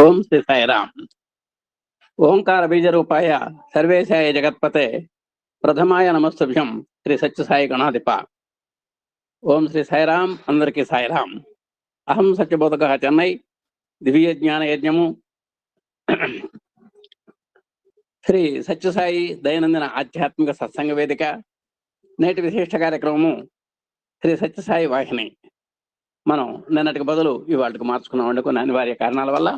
ఓం శ్రీ సాయిరామ్. ఓంకార బీజ రూపాయ సర్వేశాయ జగత్పతే ప్రథమాయ నమస్తుభ్యం శ్రీ సత్యసాయి గణాధిప. ఓం శ్రీ సాయిరామ్. అందరికీ సాయిరామ్. అహం సత్యబోధక చెన్నై దివ్య జ్ఞాన యజ్ఞము శ్రీ సత్యసాయి దైనందిన ఆధ్యాత్మిక సత్సంగ వేదిక. నేటి విశిష్ట కార్యక్రమము శ్రీ సత్యసాయి వాహిని. మనం నిన్నటికి బదులు ఇవాళకి మార్చుకున్నాం కొన్ని అనివార్య కారణాల వల్ల.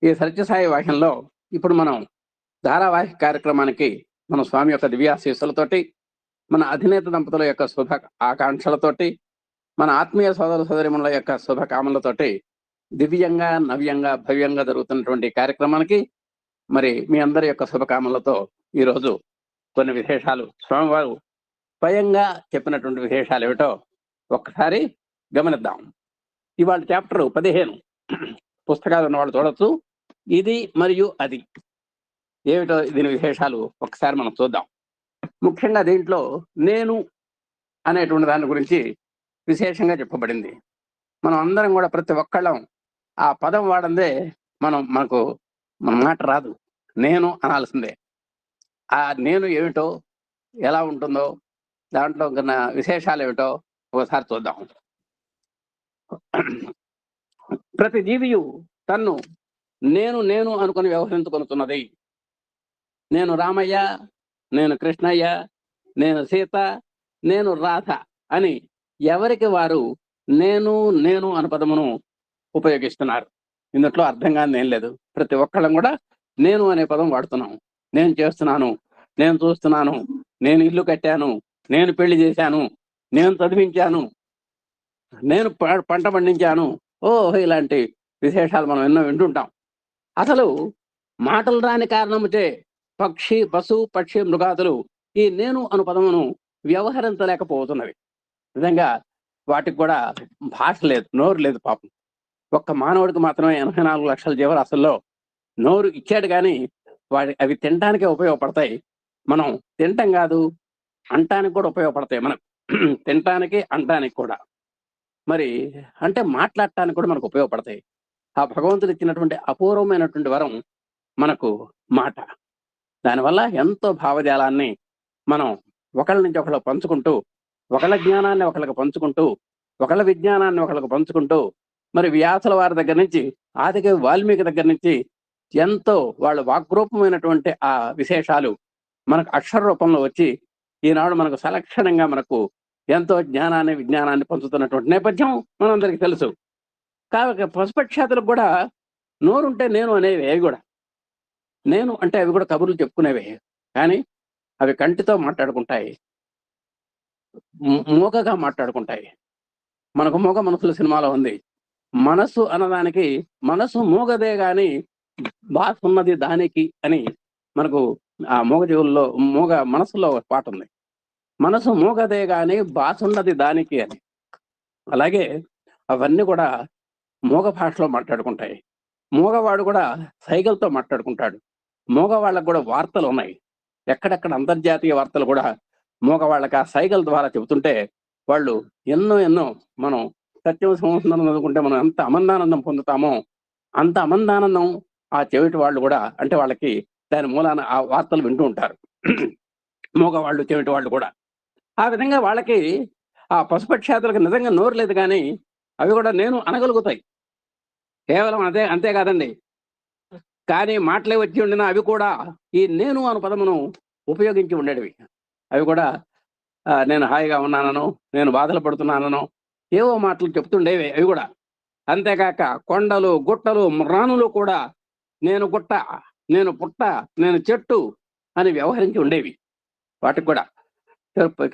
ఈ సత్యసాయి వాహినిలో ఇప్పుడు మనం ధారావాహిక కార్యక్రమానికి మన స్వామి యొక్క దివ్యాశీస్సులతోటి, మన అధినేత దంపతుల యొక్క శుభ ఆకాంక్షలతోటి, మన ఆత్మీయ సోదర సోదరిమణుల యొక్క శుభకామనలతోటి దివ్యంగా నవ్యంగా భవ్యంగా జరుగుతున్నటువంటి కార్యక్రమానికి మరి మీ అందరి యొక్క శుభకామనలతో ఈరోజు కొన్ని విశేషాలు, స్వామివారు స్వయంగా చెప్పినటువంటి విశేషాలు ఏమిటో ఒక్కసారి గమనిద్దాం. ఇవాళ చాప్టర్ 15. పుస్తకాలు ఉన్నవాళ్ళు చూడొచ్చు. ఇది మరియు అది ఏమిటో దీని విశేషాలు ఒకసారి మనం చూద్దాం. ముఖ్యంగా దీంట్లో నేను అనేటువంటి దాని గురించి విశేషంగా చెప్పబడింది. మనం అందరం కూడా ప్రతి ఒక్కళ్ళం ఆ పదం వాడందే మనకు మన మాట రాదు. నేను అనాల్సిందే. ఆ నేను ఏమిటో, ఎలా ఉంటుందో, దాంట్లో ఉన్న విశేషాలు ఏమిటో ఒకసారి చూద్దాం. ప్రతి జీవియు తన్ను నేను నేను అనుకుని వ్యవహరించుకొనుతున్నది. నేను రామయ్య, నేను కృష్ణయ్య, నేను సీత, నేను రాధ అని ఎవరికి వారు నేను నేను అను పదమును ఉపయోగిస్తున్నారు. ఇందులో అర్థం కాని ఏం లేదు. ప్రతి ఒక్కళ్ళం కూడా నేను అనే పదం వాడుతున్నాం. నేను చేస్తున్నాను, నేను చూస్తున్నాను, నేను ఇల్లు కట్టాను, నేను పెళ్లి చేశాను, నేను చదివించాను, నేను పంట పండించాను, ఇలాంటి విశేషాలు మనం ఎన్నో వింటుంటాం. అసలు మాటలు రాని కారణముచే పశు పక్షి మృగాదులు ఈ నేను అను పదమును వ్యవహరించలేకపోతున్నవి. నిజంగా వాటికి కూడా భాష లేదు, నోరు లేదు. పాపం ఒక్క మానవుడికి మాత్రమే 84 లక్షల జీవరాశుల్లో నోరు ఇచ్చాడు. కానీ అవి తినటానికే ఉపయోగపడతాయి. మనం తినటం కాదు, అంటానికి కూడా ఉపయోగపడతాయి. మనకు తినటానికి అంటానికి కూడా, మరి అంటే మాట్లాడటానికి కూడా మనకు ఉపయోగపడతాయి. ఆ భగవంతుడు ఇచ్చినటువంటి అపూర్వమైనటువంటి వరం మనకు మాట. దానివల్ల ఎంతో భావజాలాన్ని మనం ఒకళ్ళ నుంచి ఒకళ్ళు పంచుకుంటూ, ఒకళ్ళ జ్ఞానాన్ని ఒకళ్ళకి పంచుకుంటూ, ఒకళ్ళ విజ్ఞానాన్ని ఒకళ్ళకి పంచుకుంటూ, మరి వ్యాసుల వారి దగ్గర నుంచి ఆదికవి వాల్మీకి దగ్గర నుంచి ఎంతో వాళ్ళు వాగ్రూపమైనటువంటి ఆ విశేషాలు మనకు అక్షర రూపంలో వచ్చి ఈనాడు మనకు సలక్షణంగా మనకు ఎంతో జ్ఞానాన్ని విజ్ఞానాన్ని పంచుతున్నటువంటి నేపథ్యం మనందరికీ తెలుసు. కాబట్టి పశుపక్షాతులకు కూడా నోరుంటే నేను అనేవి. అవి కూడా నేను అంటే అవి కూడా కబుర్లు చెప్పుకునేవే. కానీ అవి కంటితో మాట్లాడుకుంటాయి, మూగగా మాట్లాడుకుంటాయి. మనకు మూగ మనసుల సినిమాలో ఉంది, మనసు అన్నదానికి మనసు మూగదే గాని బాస్ ఉన్నది దానికి అని మనకు ఆ మూగ జీవుల్లో మూగ మనసులో పాట ఉంది. మనసు మూగదే గాని బాసున్నది దానికి అని. అలాగే అవన్నీ కూడా మూగ భాషలో మాట్లాడుకుంటాయి. మూగవాడు కూడా సైగలతో మాట్లాడుకుంటాడు. మూగవాళ్ళకు కూడా వార్తలు ఉన్నాయి. ఎక్కడెక్కడ అంతర్జాతీయ వార్తలు కూడా మూగవాళ్ళకి ఆ సైగల ద్వారా చెబుతుంటే వాళ్ళు ఎన్నో మనం సత్యం సంవత్సరం చదువుకుంటే మనం ఎంత అమందానందం పొందుతామో అంత అమందానందం ఆ చెవిటి వాళ్ళు కూడా, అంటే వాళ్ళకి దాని మూలాన ఆ వార్తలు వింటూ ఉంటారు. మూగవాళ్ళు చెవిటి వాళ్ళు కూడా ఆ విధంగా వాళ్ళకి ఆ పశుపక్షాతులకు నిజంగా నోరు లేదు, కానీ అవి కూడా నేను అనగలుగుతాయి. కేవలం అంతేకాదండి, కానీ మాటలే వచ్చి ఉండినా అవి కూడా ఈ నేను అను పదమును ఉపయోగించి ఉండేవి. అవి కూడా నేను హాయిగా ఉన్నానను, నేను బాధలు పడుతున్నానను ఏవో మాటలు చెప్తుండేవి అవి కూడా. అంతేకాక కొండలు గుట్టలు రాణులు కూడా నేను గుట్ట, నేను పుట్ట, నేను చెట్టు అని వ్యవహరించి ఉండేవి. వాటికి కూడా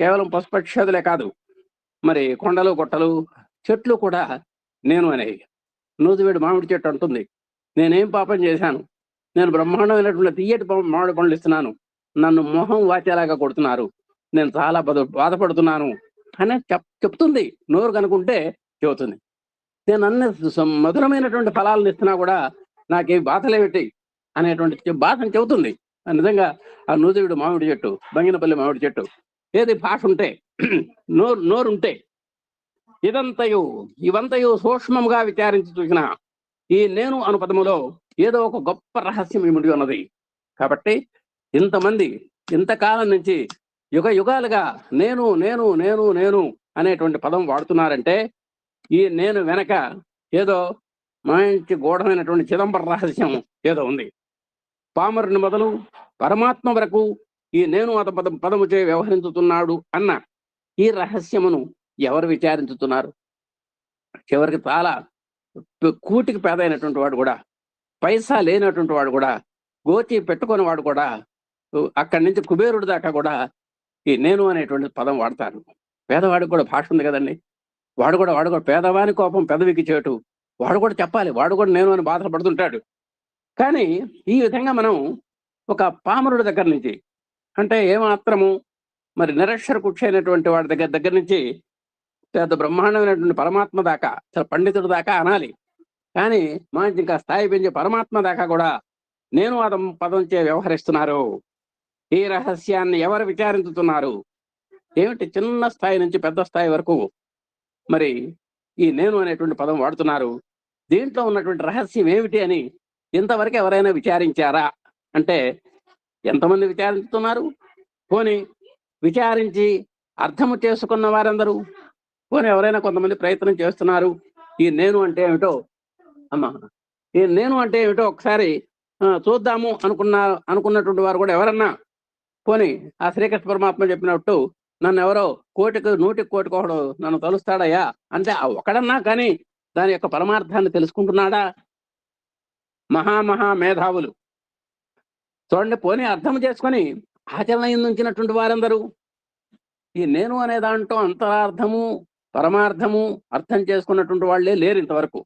కేవలం పశుపక్షాదులే కాదు, మరి కొండలు గుట్టలు చెట్లు కూడా నేను అనేవి. నూజివేడు మామిడి చెట్టు అంటుంది, నేనేం పాపం చేశాను, నేను బ్రహ్మాండమైనటువంటి తీయటి మామిడి పండ్లు ఇస్తున్నాను, నన్ను మొహం వాచేలాగా కొడుతున్నారు, నేను చాలా బాధపడుతున్నాను అని చెప్తుంది. నోరు కనుకుంటే చెబుతుంది. నేను అన్ని మధురమైనటువంటి ఫలాలను ఇస్తున్నా కూడా నాకేం బాధలేమిటి అనేటువంటి బాధను చెబుతుంది. నిజంగా ఆ నూజివీడు మామిడి చెట్టు, బంగినపల్లి మామిడి చెట్టు, ఏది భాష ఉంటే నోరుంటే ఇవంతయు సూక్ష్మంగా విచారించి చూసిన ఈ నేను అను పదములో ఏదో ఒక గొప్ప రహస్యం ఇమిడి ఉన్నది. కాబట్టి ఇంతమంది ఇంతకాలం నుంచి యుగ యుగాలుగా నేను నేను నేను నేను అనేటువంటి పదం వాడుతున్నారంటే ఈ నేను వెనక ఏదో మంచి గూఢమైనటువంటి చిదంబర రహస్యం ఏదో ఉంది. పామరుని మొదలు పరమాత్మ వరకు ఈ నేను అత పదముచే వ్యవహరించుతున్నాడు అన్న ఈ రహస్యమును ఎవరు విచారించుతున్నారు? చివరికి చాలా కూటికి పేదైనటువంటి వాడు కూడా, పైసా లేనటువంటి వాడు కూడా, గోచి పెట్టుకుని వాడు కూడా, అక్కడి నుంచి కుబేరుడి దాకా కూడా ఈ నేను అనేటువంటి పదం వాడతారు. పేదవాడికి కూడా భాష ఉంది కదండి. వాడు కూడా పేదవాని కోపం పెదవికి చేటు, వాడు కూడా చెప్పాలి, వాడు కూడా నేను అని బాధపడుతుంటాడు. కానీ ఈ విధంగా మనం ఒక పామరుడి దగ్గర నుంచి, అంటే ఏమాత్రము మరి నిరక్షర కుక్ష అయినటువంటి వాడి దగ్గర నుంచి పెద్ద బ్రహ్మాండమైనటువంటి పరమాత్మ దాకా, పండితుడి దాకా అనాలి. కానీ మంచి ఇంకా స్థాయి పెంచే పరమాత్మ దాకా కూడా నేను పదంచే వ్యవహరిస్తున్నారు. ఈ రహస్యాన్ని ఎవరు విచారించుతున్నారు? ఏమిటి చిన్న స్థాయి నుంచి పెద్ద స్థాయి వరకు మరి ఈ నేను అనేటువంటి పదం వాడుతున్నారు. దీంట్లో ఉన్నటువంటి రహస్యం ఏమిటి అని ఇంతవరకు ఎవరైనా విచారించారా అంటే ఎంతమంది విచారించుతున్నారు? పోనీ విచారించి అర్థము చేసుకున్న వారందరూ, పోనీ ఎవరైనా కొంతమంది ప్రయత్నం చేస్తున్నారు. ఈ నేను అంటే ఏమిటో ఈ నేను అంటే ఏమిటో ఒకసారి చూద్దాము అనుకున్నటువంటి వారు కూడా ఎవరన్నా పోనీ ఆ శ్రీకృష్ణ పరమాత్మ చెప్పినట్టు నన్ను ఎవరో 100కి కోటి నన్ను తలుస్తాడయ్యా అంటే ఆ ఒకడన్నా కానీ దాని యొక్క పరమార్థాన్ని తెలుసుకుంటున్నాడా? మహా మేధావులు చూడండి, పోనీ అర్థం చేసుకొని ఆచరణ ఉంచినటువంటి వారందరూ ఈ నేను అనే దాంట్లో అంతరార్థము పరమార్థము అర్థం చేసుకున్నటువంటి వాళ్ళే లేరు ఇంతవరకు.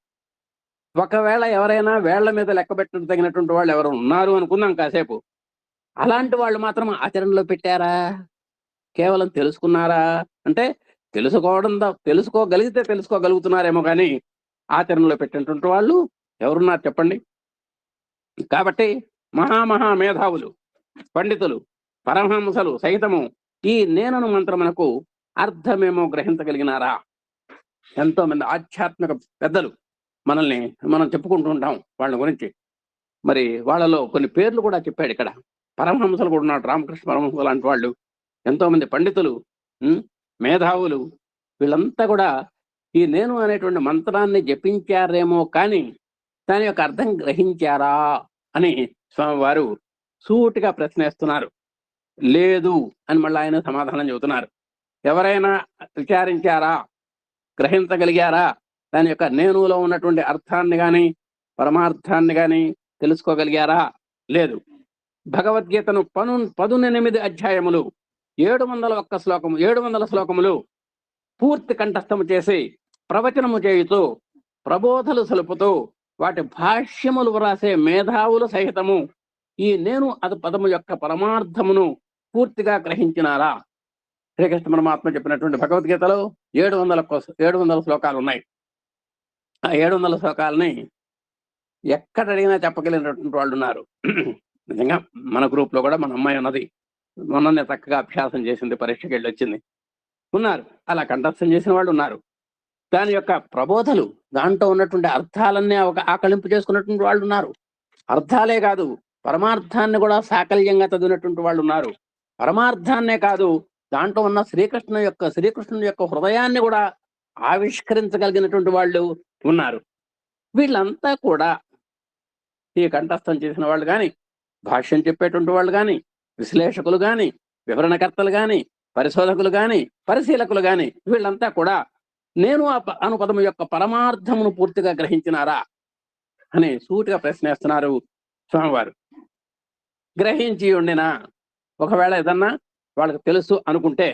ఒకవేళ ఎవరైనా వేళ్ల మీద లెక్కబెట్టడం తగినటువంటి వాళ్ళు ఎవరు ఉన్నారు అనుకుందాం కాసేపు. అలాంటి వాళ్ళు మాత్రం ఆచరణలో పెట్టారా? కేవలం తెలుసుకున్నారా? అంటే తెలుసుకోగలిగితే తెలుసుకోగలుగుతున్నారేమో కానీ ఆచరణలో పెట్టినటువంటి వాళ్ళు ఎవరున్నారు చెప్పండి? కాబట్టి మహా మేధావులు, పండితులు, పరమహంసలు సైతము ఈ నేనను మంత్రమునకు అర్థమేమో గ్రహించగలిగినారా? ఎంతో మంది ఆధ్యాత్మిక పెద్దలు మనం చెప్పుకుంటూ ఉంటాం వాళ్ళ గురించి. మరి వాళ్ళలో కొన్ని పేర్లు కూడా చెప్పాడు ఇక్కడ. పరమహంసలు కూడా ఉన్నాడు, రామకృష్ణ పరమహంస లాంటి వాళ్ళు, ఎంతో మంది పండితులు, మేధావులు, వీళ్ళంతా కూడా ఈ నేను అనేటువంటి మంత్రాన్ని జపించారేమో కానీ దాని యొక్క అర్థం గ్రహించారా అని స్వామివారు సూటిగా ప్రశ్నిస్తున్నారు. లేదు అని మళ్ళీ ఆయన సమాధానం చెబుతున్నారు. ఎవరైనా విచారించారా, గ్రహించగలిగారా, దాని యొక్క నేనులో ఉన్నటువంటి అర్థాన్ని కానీ పరమార్థాన్ని కానీ తెలుసుకోగలిగారా? లేదు. భగవద్గీతను 18 అధ్యాయములు 700 శ్లోకములు పూర్తి కంఠస్థము చేసి ప్రవచనము చేయుతూ ప్రబోధలు సలుపుతూ వాటి భాష్యములు వ్రాసే మేధావులు సహితము ఈ నేను పదము యొక్క పరమార్థమును పూర్తిగా గ్రహించినారా? శ్రీకృష్ణ పరమాత్మ చెప్పినటువంటి భగవద్గీతలో 700 శ్లోకాలు ఉన్నాయి. ఆ 700 శ్లోకాలని ఎక్కడ అడిగినా చెప్పగలిగినటువంటి వాళ్ళు ఉన్నారు. నిజంగా మన గ్రూప్ లో కూడా మన అమ్మాయి ఉన్నది, మొన్ననే చక్కగా అభ్యాసం చేసింది, పరీక్షకి వెళ్ళి వచ్చింది. ఉన్నారు అలా కంఠస్థం చేసిన వాళ్ళు ఉన్నారు. దాని యొక్క ప్రబోధలు, దాంట్లో ఉన్నటువంటి అర్థాలన్నీ ఆకలింపు చేసుకున్నటువంటి వాళ్ళు ఉన్నారు. అర్థాలే కాదు పరమార్థాన్ని కూడా సాకల్యంగా చదివినటువంటి వాళ్ళు ఉన్నారు. పరమార్థాన్నే కాదు దాంట్లో ఉన్న శ్రీకృష్ణుని యొక్క హృదయాన్ని కూడా ఆవిష్కరించగలిగినటువంటి వాళ్ళు ఉన్నారు. వీళ్ళంతా కూడా ఈ కంఠస్థం చేసిన వాళ్ళు కానీ, భాష్యం చెప్పేటువంటి వాళ్ళు కానీ, విశ్లేషకులు కానీ, వివరణకర్తలు కానీ, పరిశోధకులు కానీ, పరిశీలకులు కానీ, వీళ్ళంతా కూడా నేను అను పదము యొక్క పరమార్థమును పూర్తిగా గ్రహించినారా అని సూటిగా ప్రశ్నిస్తున్నారు స్వామివారు. గ్రహించి ఉండినా ఒకవేళ ఏదన్నా వాళ్ళకి తెలుసు అనుకుంటే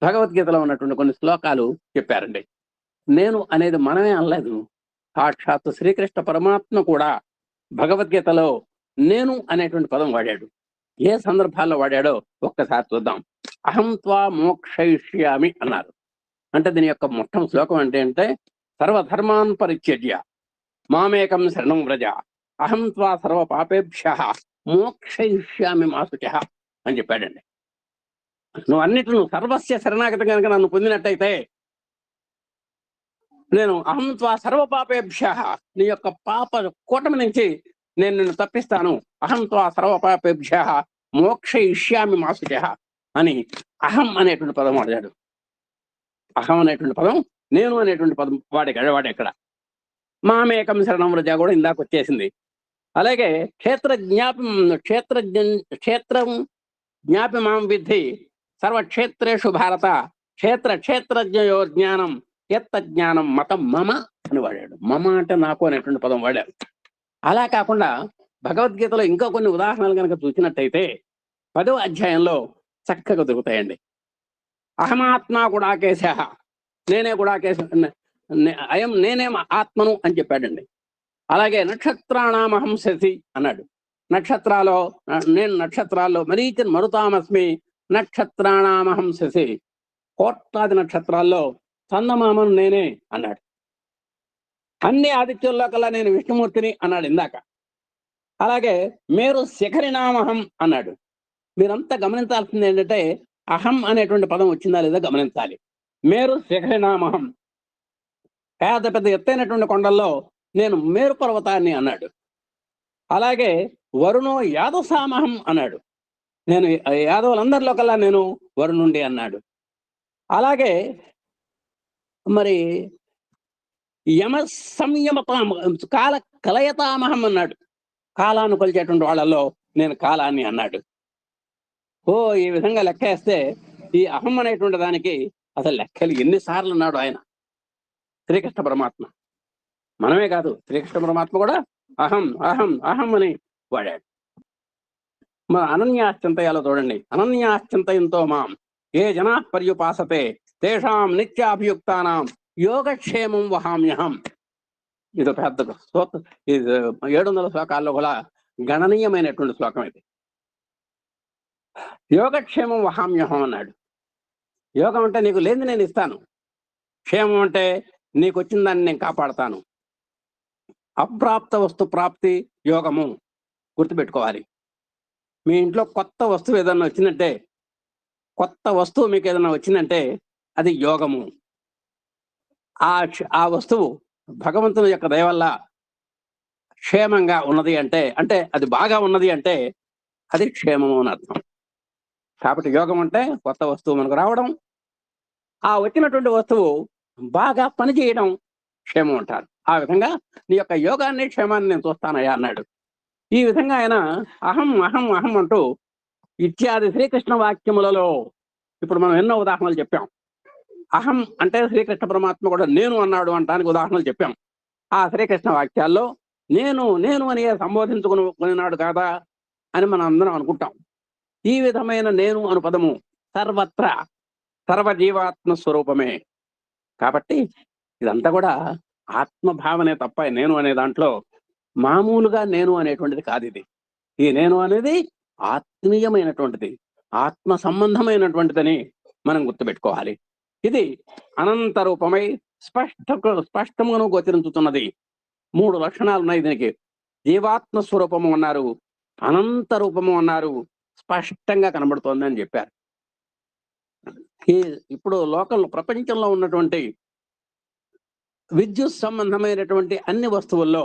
భగవద్గీతలో ఉన్నటువంటి కొన్ని శ్లోకాలు చెప్పారండి. నేను అనేది మనమే అనలేదు, సాక్షాత్తు శ్రీకృష్ణ పరమాత్మ కూడా భగవద్గీతలో నేను అనేటువంటి పదం వాడాడు. ఏ సందర్భాల్లో వాడాడో ఒక్కసారి చూద్దాం. అహం త్వా మోక్షయిష్యామి అన్నారు. అంటే దీని యొక్క మొత్తం శ్లోకం అంటే సర్వధర్మాన్ పరిత్యజ్య మామేకం శరణం వ్రజ అహం త్వా సర్వ పాపేభ్యః మోక్షయిష్యామి మా శుచః అని చెప్పాడండి. నువ్వు సర్వస్య శరణాగతి కనుక నన్ను పొందినట్టయితే నేను అహం త్వా సర్వపాపేభ్యః, నీ యొక్క పాప కూటమి నుంచి నేను నిన్ను తప్పిస్తాను. అహం త్వా సర్వపాపేభ్యః మోక్షయిష్యామి మా శుచః అని అహం అనేటువంటి పదం వాడాడు. అహం అనేటువంటి పదం, నేను అనేటువంటి పదం వాడెక్కడ. మామేకం శరణం వ్రజ కూడా ఇందాక వచ్చేసింది. అలాగే క్షేత్రం జ్ఞాపి మాం విద్ధి సర్వక్షేత్రేషు భారత క్షేత్రజ్ఞయో జ్ఞానం ఎత్త జ్ఞానం మతం మమ అని వాడాడు. మమ అంటే నాకు అనేటువంటి పదం వాడాడు. అలా కాకుండా భగవద్గీతలో ఇంకా కొన్ని ఉదాహరణలు కనుక చూసినట్టయితే 10వ అధ్యాయంలో చక్కగా దొరుకుతాయండి. అహమాత్మా గుడాకేశ, నేనే గుడాకేశ, నేనే ఆత్మను అని చెప్పాడండి. అలాగే నక్షత్రాణామహం శశి అన్నాడు. నేను నక్షత్రాల్లో మరీచిన్ మరుతామస్మి నక్షత్రాణామహం శశి, కోట్లాది నక్షత్రాల్లో చందమామను నేనే అన్నాడు. అన్ని ఆదిత్యుల్లో కల్లా నేను విష్ణుమూర్తిని అన్నాడు ఇందాక. అలాగే మేరు శిఖరినామహం అన్నాడు. మీరంతా గమనించాల్సింది ఏంటంటే అహం అనేటువంటి పదం వచ్చిందా లేదా గమనించాలి. మేరు శిఖరినామహం, పెద్ద ఎత్తైనటువంటి కొండల్లో నేను మేరు పర్వతాన్ని అన్నాడు. అలాగే వరుణో యాదసామహం అన్నాడు. నేను యాదవులందరిలో కల్లా నేను వరుణుండి అన్నాడు. అలాగే మరి యమ సంయమతామ కాల కలయతామహం అన్నాడు. కాలాన్ని కొలిచేటువంటి వాళ్ళల్లో నేను కాలాన్ని అన్నాడు. ఈ విధంగా లెక్క వేస్తే ఈ అహం అనేటువంటి దానికి అసలు లెక్కలు ఎన్నిసార్లు అన్నాడు ఆయన, శ్రీకృష్ణ పరమాత్మ. మనమే కాదు, శ్రీకృష్ణ పరమాత్మ కూడా అహం అహం అహం అని వాడాడు. మన అనన్యాశ్చింతయాలో చూడండి. అనన్యాశ్చింతయంతో మాం ఏ జనా పర్యుపాసతే తేషాం నిత్యాభియుక్తానాం యోగక్షేమం వహామ్యహం. ఇది పెద్ద శ్లోకం. ఇది 700 శ్లోకాల్లో కూడా గణనీయమైనటువంటి శ్లోకం ఇది. యోగక్షేమం వహామ్యహం అన్నాడు. యోగం అంటే నీకు లేని నేను ఇస్తాను, క్షేమం అంటే నీకు వచ్చిన దాన్ని నేను కాపాడతాను. అప్రాప్త వస్తు ప్రాప్తి యోగము గుర్తుపెట్టుకోవాలి. మీ ఇంట్లో కొత్త వస్తువు ఏదన్నా వచ్చిందంటే, కొత్త వస్తువు మీకు ఏదైనా వచ్చిందంటే అది యోగము. ఆ వస్తువు భగవంతుని యొక్క దయ వల్ల క్షేమంగా ఉన్నది అంటే అది బాగా ఉన్నది అంటే అది క్షేమము అని అర్థం. కాబట్టి యోగం అంటే కొత్త వస్తువు మనకు రావడం, ఆ వచ్చినటువంటి వస్తువు బాగా పనిచేయడం క్షేమం అంటారు. ఆ విధంగా నీ యొక్క యోగాన్ని క్షేమాన్ని నేను చూస్తానయ్యా అన్నాడు. ఈ విధంగా ఆయన అహం అహం అహం అంటూ ఇత్యాది శ్రీకృష్ణ వాక్యములలో ఇప్పుడు మనం ఎన్నో ఉదాహరణలు చెప్పాం. అహం అంటే శ్రీకృష్ణ పరమాత్మ కూడా నేను అన్నాడు అంటానికి ఉదాహరణలు చెప్పాం. ఆ శ్రీకృష్ణ వాక్యాల్లో నేను నేను అని సంబోధించుకున్నాడు కాదా అని మనం అందరం అనుకుంటాం. ఈ విధమైన నేను అను పదము సర్వత్ర సర్వజీవాత్మ స్వరూపమే. కాబట్టి ఇదంతా కూడా ఆత్మభావనే తప్ప నేను అనే దాంట్లో మామూలుగా నేను అనేటువంటిది కాదు. ఈ నేను అనేది ఆత్మీయమైనటువంటిది, ఆత్మ సంబంధమైనటువంటిదని మనం గుర్తుపెట్టుకోవాలి. ఇది అనంత రూపమై స్పష్టమును గోచరించుతున్నది. 3 లక్షణాలు ఉన్నాయి దీనికి. జీవాత్మ స్వరూపము అన్నారు, అనంత రూపము అన్నారు, స్పష్టంగా కనబడుతోంది అని చెప్పారు. ఇప్పుడు ప్రపంచంలో ఉన్నటువంటి విద్యుత్ సంబంధమైనటువంటి అన్ని వస్తువుల్లో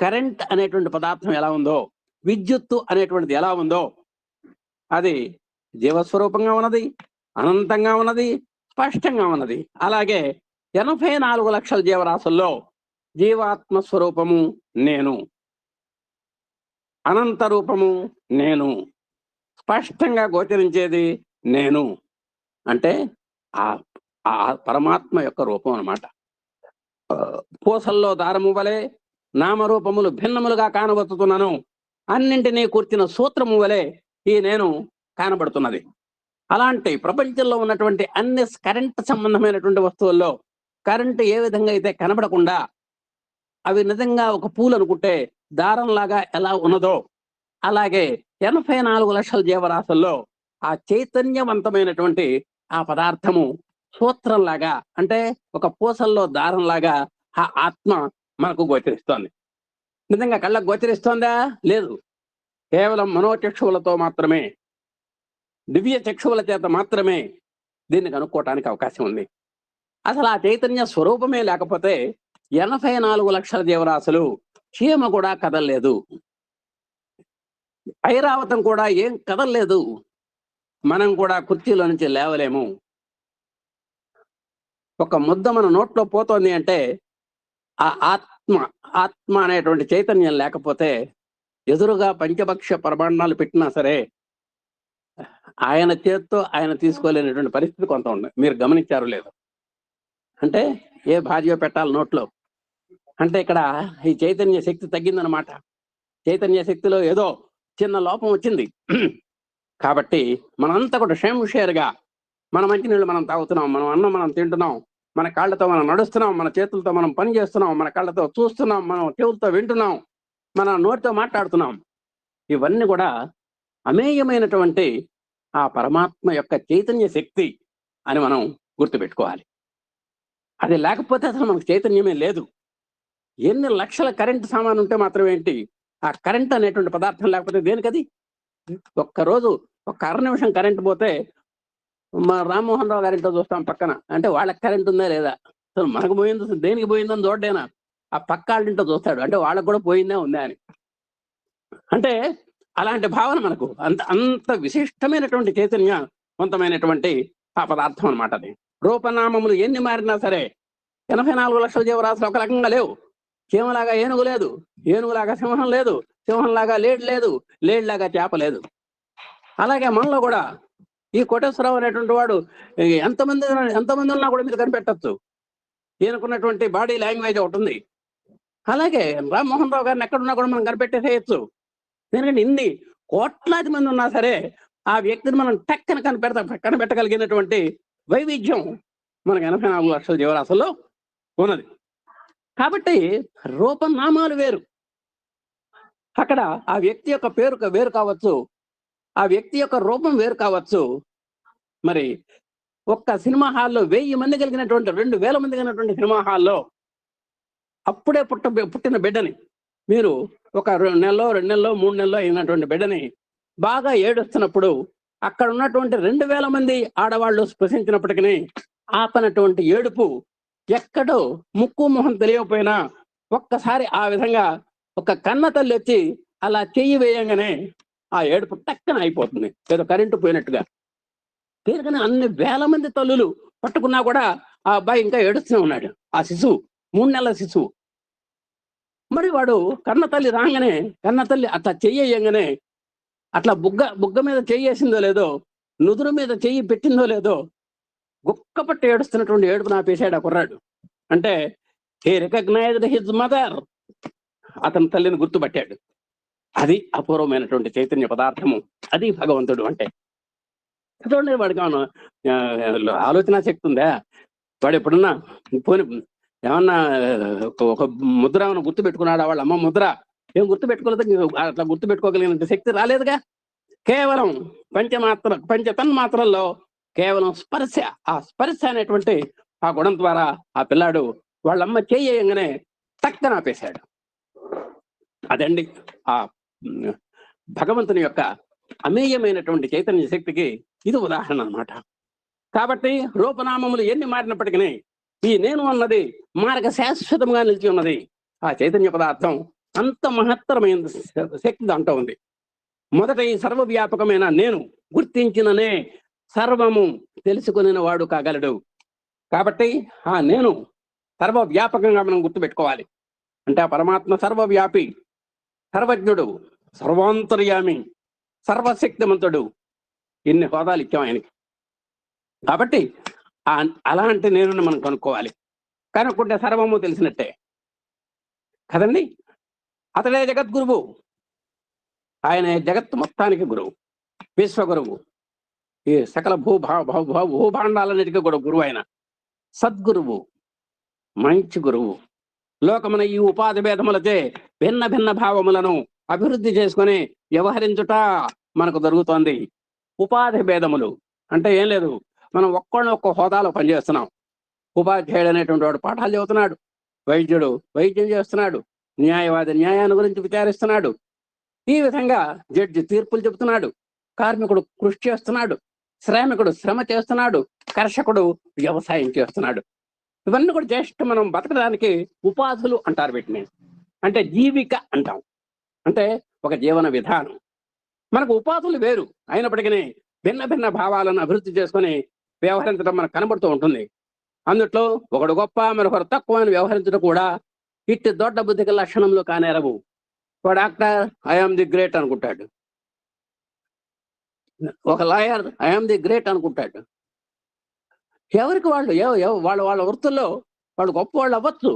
కరెంట్ అనేటువంటి పదార్థం ఎలా ఉందో, విద్యుత్తు అనేటువంటిది ఎలా ఉందో, అది జీవస్వరూపంగా ఉన్నది, అనంతంగా ఉన్నది, స్పష్టంగా ఉన్నది. అలాగే 84 లక్షల జీవరాశుల్లో జీవాత్మ స్వరూపము నేను, అనంత రూపము నేను, స్పష్టంగా గోచరించేది నేను. అంటే ఆ పరమాత్మ యొక్క రూపం అన్నమాట. పూసల్లో దారము వలె నామరూపములు భిన్నములుగా కానబడుతున్నాను, అన్నింటినీ కూర్చిన సూత్రము వలె ఈ నేను కానబడుతున్నది. అలాంటి ప్రపంచంలో ఉన్నటువంటి అన్ని కరెంట్ సంబంధమైనటువంటి వస్తువుల్లో కరెంటు ఏ విధంగా అయితే కనబడకుండా అవి నిజంగా ఒక పూలు అనుకుంటే దారంలాగా ఎలా ఉన్నదో, అలాగే 84 లక్షల జీవరాశుల్లో ఆ చైతన్యవంతమైనటువంటి ఆ పదార్థము సూత్రంలాగా, అంటే ఒక పూసల్లో దారంలాగా ఆ ఆత్మ మనకు గోచరిస్తోంది. నిజంగా కళ్ళకు గోచరిస్తోందా? లేదు. కేవలం మనోచక్షువులతో మాత్రమే, దివ్య చక్షువుల చేత మాత్రమే దీన్ని కనుక్కోవటానికి అవకాశం ఉంది. అసలు ఆ చైతన్య స్వరూపమే లేకపోతే 84 లక్షల జీవరాశులు చీమ కూడా కదలలేదు, ఐరావతం కూడా ఏం కదలలేదు, మనం కూడా కుర్చీలో నుంచి లేవలేము. ఒక ముద్ద మన నోట్లో పోతోంది అంటే ఆ ఆత్మ ఆత్మ అనేటువంటి చైతన్యం లేకపోతే ఎదురుగా పంచభక్ష ప్రమాణాలు పెట్టినా సరే ఆయన చేత్తో ఆయన తీసుకోలేనటువంటి పరిస్థితి కొంత ఉంది. మీరు గమనించారు లేదు? అంటే ఏ భార్య పెట్టాలి నోట్లో అంటే ఇక్కడ ఈ చైతన్య శక్తి తగ్గిందనమాట. చైతన్య శక్తిలో ఏదో చిన్న లోపం వచ్చింది. కాబట్టి మనంతా కూడా షేర్గా మన మంచినీళ్ళు మనం తాగుతున్నాం, మనం అన్నం మనం తింటున్నాం, మన కాళ్ళతో మనం నడుస్తున్నాం, మన చేతులతో మనం పని చేస్తున్నాం, మన కళ్ళతో చూస్తున్నాం, మనం చెవులతో వింటున్నాం, మన నోటితో మాట్లాడుతున్నాం. ఇవన్నీ కూడా అమేయమైనటువంటి ఆ పరమాత్మ యొక్క చైతన్య శక్తి అని మనం గుర్తుపెట్టుకోవాలి. అది లేకపోతే అసలు మనకు చైతన్యమే లేదు. ఎన్ని లక్షల కరెంటు సామాను ఉంటే మాత్రం ఏంటి, ఆ కరెంట్ అనేటువంటి పదార్థం లేకపోతే దేనికది? ఒక్కరోజు ఒక అర నిమిషం కరెంటు పోతే మా రామ్మోహన్ రావు గారింటో చూస్తాం పక్కన, అంటే వాళ్ళకి కరెంట్ ఉందా లేదా, అసలు మనకు పోయింది దేనికి పోయిందని చూడడేనా, ఆ పక్క వాళ్ళింటో చూస్తాడు, అంటే వాళ్ళకు కూడా పోయిందే ఉందా అని. అంటే అలాంటి భావన మనకు అంత అంత విశిష్టమైనటువంటి చైతన్యవంతమైనటువంటి ఆ పదార్థం అనమాట. అది రూపనామములు ఎన్ని మారినా సరే 84 లక్షల జీవరాశులు ఒక రకంగా లేవు. చీమలాగా ఏనుగు లేదు, ఏనుగులాగా సింహం లేదు, సింహంలాగా లేడు లేదు, లేడులాగా చేప లేదు. అలాగే మనలో కూడా ఈ కోటేశ్వరరావు అనేటువంటి వాడు ఎంతమంది ఉన్నా కూడా మీరు కనిపెట్టచ్చు. ఈయనకున్నటువంటి బాడీ లాంగ్వేజ్ ఒకటి ఉంది. అలాగే రామ్మోహన్ రావు గారిని ఎక్కడున్నా కూడా మనం కనిపెట్టేసేయచ్చు. ఎందుకంటే ఇన్ని కోట్లాది మంది ఉన్నా సరే ఆ వ్యక్తిని మనం టక్కన కనిపెట్టగలిగినటువంటి వైవిధ్యం మనకు 84 లక్షల జీవరాశుల్లో ఉన్నది. కాబట్టి రూపనామాలు వేరు. అక్కడ ఆ వ్యక్తి యొక్క పేరు వేరు కావచ్చు, ఆ వ్యక్తి యొక్క రూపం వేరు కావచ్చు. మరి ఒక్క సినిమా హాల్లో 1000 మంది కలిగినటువంటి 2000 మంది కలిగినటువంటి సినిమా హాల్లో అప్పుడే పుట్టిన బిడ్డని మీరు ఒక 2 నెలలో 2 నెలలో 3 నెలలో అయినటువంటి బిడ్డని బాగా ఏడుస్తున్నప్పుడు అక్కడ ఉన్నటువంటి 2000 మంది ఆడవాళ్ళు స్పృశించినప్పటికీ ఆపనటువంటి ఏడుపు ఎక్కడో ముక్కు మొహం తెలియకపోయినా ఒక్కసారి ఆ విధంగా ఒక కన్న తల్లి వచ్చి అలా చెయ్యి వేయంగానే ఆ ఏడుపు టక్కన అయిపోతుంది, ఏదో కరెంటు పోయినట్టుగా. దీనికని అన్ని వేల మంది తల్లులు పట్టుకున్నా కూడా ఆ అబ్బాయి ఇంకా ఏడుస్తూనే ఉన్నాడు. ఆ శిశువు 3 నెలల శిశువు. మరి వాడు కన్న తల్లి రాగానే, కన్న తల్లి అట్లా చెయ్యంగానే అట్లా బుగ్గ మీద చెయ్యేసిందో లేదో, నుదురు మీద చెయ్యి పెట్టిందో లేదో, గుక్కపట్టి ఏడుస్తున్నటువంటి ఏడుపు నాపేశాడు ఆ కుర్రాడు. అంటే హీ రికగ్నైజ్డ్ హిజ్ మదర్, అతని తల్లిని గుర్తుపట్టాడు. అది అపూర్వమైనటువంటి చైతన్య పదార్థము, అది భగవంతుడు అంటే. చూడండి, వాడికి ఆలోచన శక్తి ఉందా? వాడు ఎప్పుడన్నా పోని ఏమన్నా ఒక ముద్ర ఏమన్నా గుర్తు పెట్టుకున్నాడా? వాళ్ళ అమ్మ ముద్ర ఏం గుర్తు పెట్టుకోలేదు, అట్లా గుర్తు పెట్టుకోగలిగినంత శక్తి రాలేదుగా. కేవలం పంచతన్మాత్రల్లో కేవలం స్పర్శ, ఆ స్పర్శ అనేటువంటి ఆ గుణం ద్వారా ఆ పిల్లాడు వాళ్ళమ్మ చేయగానే టక్కన ఆపేశాడు. అదండి ఆ భగవంతుని యొక్క అమేయమైనటువంటి చైతన్య శక్తికి ఇది ఉదాహరణ అన్నమాట. కాబట్టి రూపనామములు ఎన్ని మారినప్పటికీ ఈ నేను అన్నది మార్గ శాశ్వతంగా నిలిచి ఉన్నది. ఆ చైతన్య పదార్థం అంత మహత్తరమైన శక్తి దాంట్లో ఉంది. మొదట ఈ సర్వవ్యాపకమైన నేను గుర్తించిననే సర్వము తెలుసుకుని వాడు కాగలడు. కాబట్టి ఆ నేను సర్వవ్యాపకంగా మనం గుర్తుపెట్టుకోవాలి. అంటే ఆ పరమాత్మ సర్వవ్యాపి, సర్వజ్ఞుడు, సర్వాంతర్యామి, సర్వశక్తిమంతుడు, ఇన్ని హోదాలు ఇచ్చాం ఆయనకి. కాబట్టి అలాంటి నేను మనం కనుక్కోవాలి. కనుక్కుంటే సర్వము తెలిసినట్టే కదండి. అతడే జగద్గురువు, ఆయన జగత్తు మొత్తానికి గురువు, విశ్వగురువు, ఈ సకల భూభాండాలన్నిటికీ కూడా గురువు. ఆయన సద్గురువు, మంచి గురువు. లోకమున ఈ ఉపాధి భేదములచే భిన్న భిన్న భావములను అభివృద్ధి చేసుకొని వ్యవహరించుట మనకు జరుగుతోంది. ఉపాధి భేదములు అంటే ఏం లేదు, మనం ఒక్క హోదాలో పనిచేస్తున్నాం. ఉపాధ్యాయుడు అనేటువంటి వాడు పాఠాలు చెబుతున్నాడు, వైద్యుడు వైద్యం చేస్తున్నాడు, న్యాయవాది న్యాయాన్ని గురించి విచారిస్తున్నాడు, ఈ విధంగా జడ్జి తీర్పులు చెబుతున్నాడు, కార్మికుడు కృషి చేస్తున్నాడు, శ్రామికుడు శ్రమ చేస్తున్నాడు, కర్షకుడు వ్యవసాయం చేస్తున్నాడు. ఇవన్నీ కూడా జస్ట్ మనం బతకడానికి ఉపాధులు అంటారు వీటిని. అంటే జీవిక అంటాం, అంటే ఒక జీవన విధానం. మనకు ఉపాధులు వేరు అయినప్పటికీ భిన్న భిన్న భావాలను అభివృద్ధి చేసుకొని వ్యవహరించడం మనకు కనబడుతూ ఉంటుంది. అందుట్లో ఒకడు గొప్ప మరొకరు తక్కువ అని వ్యవహరించడం కూడా ఇట్టి దొడ్డ బుద్ధికి లక్షణంలో కానేరవు. ఒక డాక్టర్ ఐఆమ్ ది గ్రేట్ అనుకుంటాడు, ఒక లాయర్ ఐఆమ్ ది గ్రేట్ అనుకుంటాడు. ఎవరికి వాళ్ళు వాళ్ళ వాళ్ళ వృత్తుల్లో వాళ్ళు గొప్ప వాళ్ళు అవ్వచ్చు,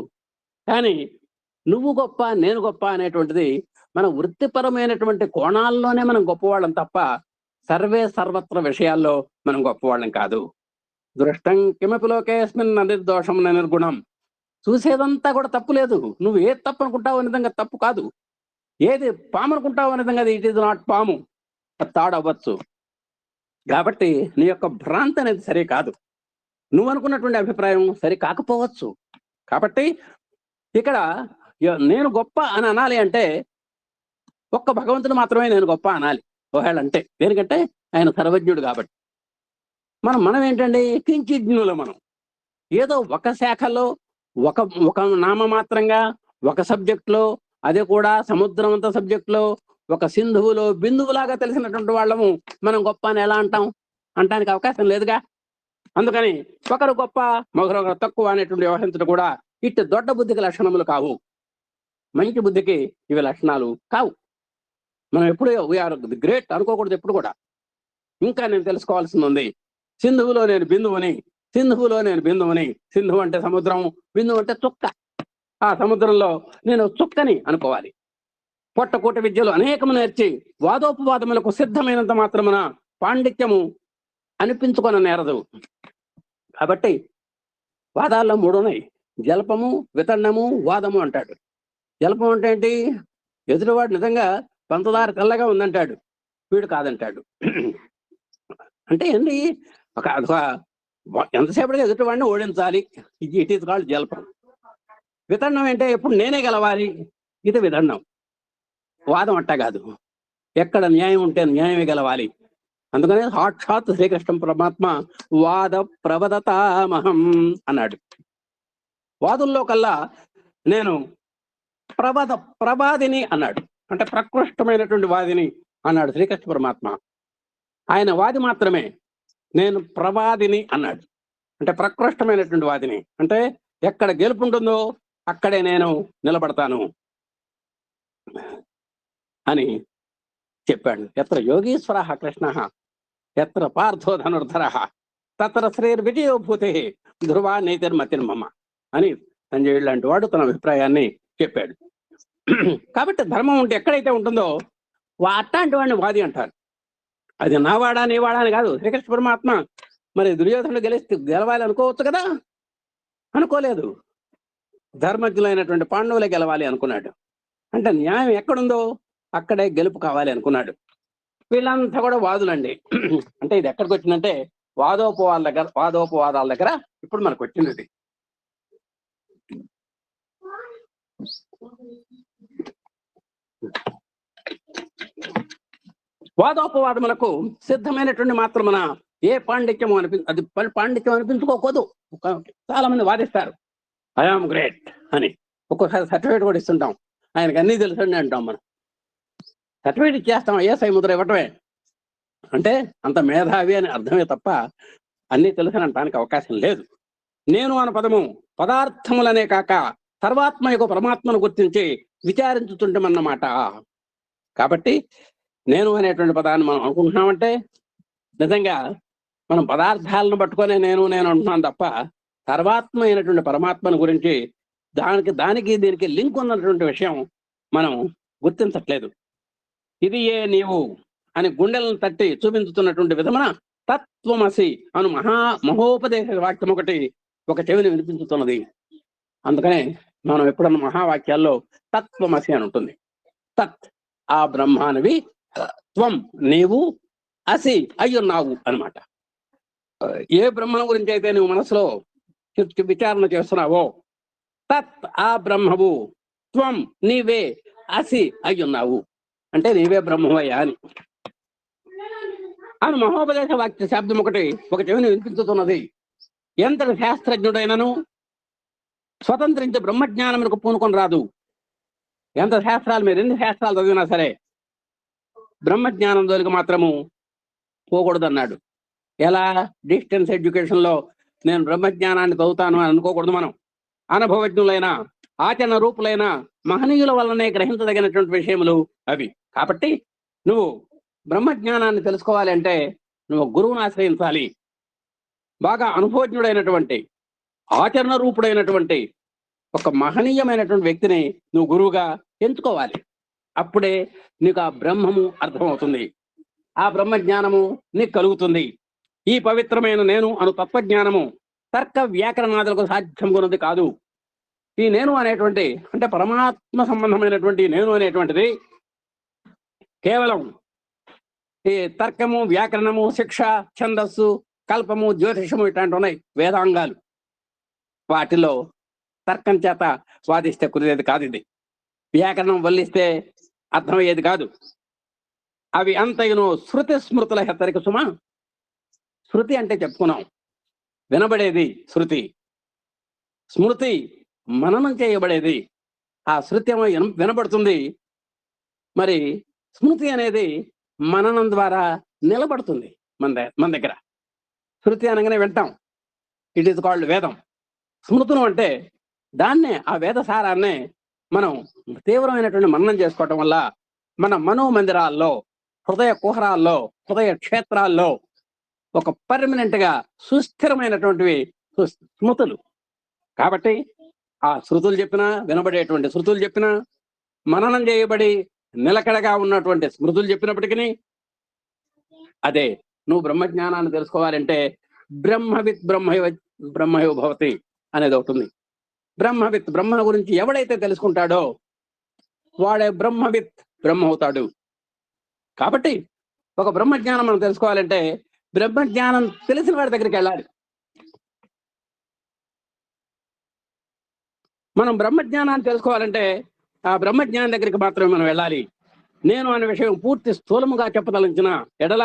కానీ నువ్వు గొప్ప నేను గొప్ప అనేటువంటిది మన వృత్తిపరమైనటువంటి కోణాల్లోనే మనం గొప్పవాళ్ళం తప్ప సర్వే సర్వత్ర విషయాల్లో మనం గొప్పవాళ్ళం కాదు. దృష్టం కిమపి లోకేస్మిన్ నిర్దోషం నిర్గుణం. చూసేదంతా కూడా తప్పు లేదు. నువ్వు ఏది తప్పు అనుకుంటావు అనే విధంగా తప్పు కాదు, ఏది పాము అనుకుంటావు అనే విధంగా ఇట్ ఈజ్ నాట్ పాము, తాడవచ్చు. కాబట్టి నీ యొక్క భ్రాంతి అనేది సరే కాదు, నువ్వు అనుకున్నటువంటి అభిప్రాయం సరి కాకపోవచ్చు. కాబట్టి ఇక్కడ నేను గొప్ప అని అనాలి అంటే ఒక్క భగవంతుడు మాత్రమే నేను గొప్ప అనాలి ఒకవేళ అంటే. దేనికంటే ఆయన సర్వజ్ఞుడు కాబట్టి. మనం ఏంటండి, కించిజ్ఞులు. మనం ఏదో ఒక శాఖలో ఒక నామమాత్రంగా ఒక సబ్జెక్టులో, అదే కూడా సముద్రం అంత సబ్జెక్టులో ఒక సింధువులో బిందువులాగా తెలిసినటువంటి వాళ్ళము మనం గొప్ప అని ఎలా అంటాం? అంటానికి అవకాశం లేదుగా. అందుకని ఒకరు గొప్ప మరొకరు తక్కువ అనేటువంటి వ్యవహరించడం కూడా ఇటు దొడ్డ బుద్ధికి లక్షణములు కావు, మంచి బుద్ధికి ఇవి లక్షణాలు కావు. మనం ఎప్పుడు వీఆర్ గ్రేట్ అనుకోకూడదు ఎప్పుడు కూడా. ఇంకా నేను తెలుసుకోవాల్సింది ఉంది. సింధువులో నేను బిందువుని, సింధువులో నేను బిందువుని. సింధువు అంటే సముద్రం, బిందువు అంటే చుక్క. ఆ సముద్రంలో నేను చుక్కని అనుకోవాలి. పొట్టకూట విద్యలు అనేకము నేర్చి వాదోపవాదములకు సిద్ధమైనంత మాత్రమున పాండిత్యము అనిపించుకొని నేరదు. కాబట్టి వాదాల్లో 3 ఉన్నాయి: జల్పము, వితరణము, వాదము అంటాడు. జల్పం అంటే ఏంటి? ఎదుటివాడు నిజంగా పంచదార తెల్లగా ఉందంటాడు, వీడు కాదంటాడు. అంటే ఏంటి? ఒక ఎంతసేపటిగా ఎదుటివాడిని ఓడించాలి, ఇట్ ఈస్ కాల్డ్ జల్పం. వితరణం అంటే ఎప్పుడు నేనే గెలవాలి, ఇది వితరణం. వాదం అట్టా కాదు, ఎక్కడ న్యాయం ఉంటే న్యాయమే గెలవాలి. అందుకనే సాక్షాత్ శ్రీకృష్ణ పరమాత్మ వాద ప్రవదతామహం అన్నాడు. వాదుల్లో కల్లా నేను ప్రవాదిని అన్నాడు, అంటే ప్రకృష్టమైనటువంటి వాదిని అన్నాడు శ్రీకృష్ణ పరమాత్మ. ఆయన వాది మాత్రమే, నేను ప్రవాదిని అన్నాడు, అంటే ప్రకృష్టమైనటువంటి వాదిని. అంటే ఎక్కడ గెలుపు ఉంటుందో అక్కడే నేను నిలబడతాను అని చెప్పాడు. ఎత్ర యోగీశ్వర కృష్ణ ఎత్ర పార్థో ధనుర్ధర తత్ర శ్రీర్విజయోభూతే ధ్రువా నైతిర్మతిర్మమ అని సంజయుడు లాంటి వాడు తన అభిప్రాయాన్ని చెప్పాడు. కాబట్టి ధర్మం ఉంటే ఎక్కడైతే ఉంటుందో అట్లాంటి వాడిని వాది అంటారు. అది నావాడా నీవాడా అని కాదు. శ్రీకృష్ణ పరమాత్మ మరి దుర్యోధనుడు గెలవాలి అనుకోవచ్చు కదా, అనుకోలేదు. ధర్మజ్ఞులైనటువంటి పాండవులే గెలవాలి అనుకున్నాడు. అంటే న్యాయం ఎక్కడుందో అక్కడే గెలుపు కావాలి అనుకున్నాడు. వీళ్ళంతా కూడా వాదులండి. అంటే ఇది ఎక్కడికి వచ్చిందంటే వాదోపవాదాల దగ్గర ఇప్పుడు మనకు వచ్చింది. వాదోపవాదములకు సిద్ధమైనటువంటి మాత్రమున ఏ పాండిత్యము అది పాండిత్యం అనిపించుకోకూడదు. చాలా మంది వాదిస్తారు ఐఆమ్ గ్రేట్ అని. ఒక్కొక్కసారి సర్టిఫికేట్ కూడా ఇస్తుంటాం, ఆయనకు అన్నీ తెలుసండి అంటాం. మనం సర్టిఫికేట్ ఇచ్చేస్తాం, ఏఎస్ఐ ముద్ర ఇవ్వటమే. అంటే అంత మేధావి అని అర్థమే తప్ప అన్నీ తెలుసని అనడానికి అవకాశం లేదు. నేను అన్న పదము పదార్థములనే కాక సర్వాత్మ యొక్క పరమాత్మను గుర్తించి విచారించుతుంటామన్నమాట. కాబట్టి నేను అనేటువంటి పదాన్ని మనం అనుకుంటున్నామంటే నిజంగా మనం పదార్థాలను పట్టుకొని నేను అంటున్నాం తప్ప సర్వాత్మ అయినటువంటి పరమాత్మను గురించి దానికి దీనికి లింక్ ఉన్నటువంటి విషయం మనం గుర్తించట్లేదు. ఇది ఏ నీవు అని గుండెలను తట్టి చూపించుతున్నటువంటి విధమున తత్వమసి అను మహోపదేశ వాక్యం ఒక చెవిని వినిపించుతున్నది. అందుకనే మనం ఎప్పుడన్నా మహావాక్యాల్లో తత్వమసి అని ఉంటుంది. తత్ ఆ బ్రహ్మానవి, త్వం నీవు, అసి అయ్యున్నావు అనమాట. ఏ బ్రహ్మను గురించి అయితే నువ్వు మనసులో విచారణ చేస్తున్నావో తత్ ఆ బ్రహ్మవు, త్వం నీవే, అసి అయ్యున్నావు అంటే నీవే బ్రహ్మవయ్యా అని. అని మహోపదేశ వాక్య శబ్దం ఒక చెవిని వినిపించుతున్నది. ఎంతటి శాస్త్రజ్ఞుడైనను స్వతంత్రించి బ్రహ్మజ్ఞానమునకు పూనుకొని రాదు. ఎంత శాస్త్రాలు మీరు ఎన్ని శాస్త్రాలు చదివినా సరే బ్రహ్మజ్ఞానం జోలికి మాత్రము పోకూడదు అన్నాడు. ఎలా? డిస్టెన్స్ ఎడ్యుకేషన్లో నేను బ్రహ్మజ్ఞానాన్ని చదువుతాను అని అనుకోకూడదు. మనం అనుభవజ్ఞులైన ఆచరణ రూపులైన మహనీయుల వల్లనే గ్రహించదగినటువంటి విషయములు అవి. కాబట్టి నువ్వు బ్రహ్మజ్ఞానాన్ని తెలుసుకోవాలి అంటే నువ్వు గురువుని ఆశ్రయించాలి. బాగా అనుభవజ్ఞుడైనటువంటి ఆచరణ రూపుడైనటువంటి ఒక మహనీయమైనటువంటి వ్యక్తిని నువ్వు గురువుగా ఎంచుకోవాలి. అప్పుడే నీకు ఆ బ్రహ్మము అర్థమవుతుంది, ఆ బ్రహ్మజ్ఞానము నీకు కలుగుతుంది. ఈ పవిత్రమైన నేను అను తత్వజ్ఞానము తర్క వ్యాకరణాదులకు సాధ్యమున్నది కాదు. ఈ నేను అనేటువంటి అంటే పరమాత్మ సంబంధమైనటువంటి నేను అనేటువంటిది కేవలం ఈ తర్కము, వ్యాకరణము, శిక్ష, ఛందస్సు, కల్పము, జ్యోతిషము ఇట్లాంటి ఉన్నాయి వేదాంగాలు. వాటిలో తర్కం చేత వాదిస్తే కుదిరేది కాదు. ఇది వ్యాకరణం వల్లిస్తే అర్థమయ్యేది కాదు. అవి అంతయును శృతి స్మృతుల హెచ్చరిక సుమా. శృతి అంటే చెప్పుకున్నాం, వినబడేది శృతి. స్మృతి మననం చేయబడేది. ఆ శృతి ఏమో వినబడుతుంది, మరి స్మృతి అనేది మననం ద్వారా నిలబడుతుంది మన దగ్గర. శృతి అనగానే వింటాం, ఇట్ ఈస్ కాల్డ్ వేదం. స్మృతులు అంటే దాన్నే, ఆ వేద సారాన్నే మనం తీవ్రమైనటువంటి మననం చేసుకోవటం వల్ల మన మనోమందిరాల్లో, హృదయ కుహరాల్లో, హృదయ క్షేత్రాల్లో ఒక పర్మనెంట్ గా సుస్థిరమైనటువంటివి స్మృతులు. కాబట్టి ఆ శృతులు చెప్పినా, వినబడేటువంటి శృతులు చెప్పినా, మననం చేయబడి నిలకడగా ఉన్నటువంటి స్మృతులు చెప్పినప్పటికీ అదే నువ్వు బ్రహ్మజ్ఞానాన్ని తెలుసుకోవాలంటే బ్రహ్మవిత్ బ్రహ్మయో భవతి అనేది ఒకటి ఉంది. బ్రహ్మవిత్, బ్రహ్మ గురించి ఎవడైతే తెలుసుకుంటాడో వాడే బ్రహ్మవిత్, బ్రహ్మ అవుతాడు. కాబట్టి ఒక బ్రహ్మజ్ఞానం మనం తెలుసుకోవాలంటే బ్రహ్మజ్ఞానం తెలిసిన వాడి దగ్గరికి వెళ్ళాలి. మనం బ్రహ్మజ్ఞానాన్ని తెలుసుకోవాలంటే ఆ బ్రహ్మజ్ఞానం దగ్గరికి మాత్రమే మనం వెళ్ళాలి. నేను అనే విషయం పూర్తి స్థూలముగా చెప్పదలించిన ఎడల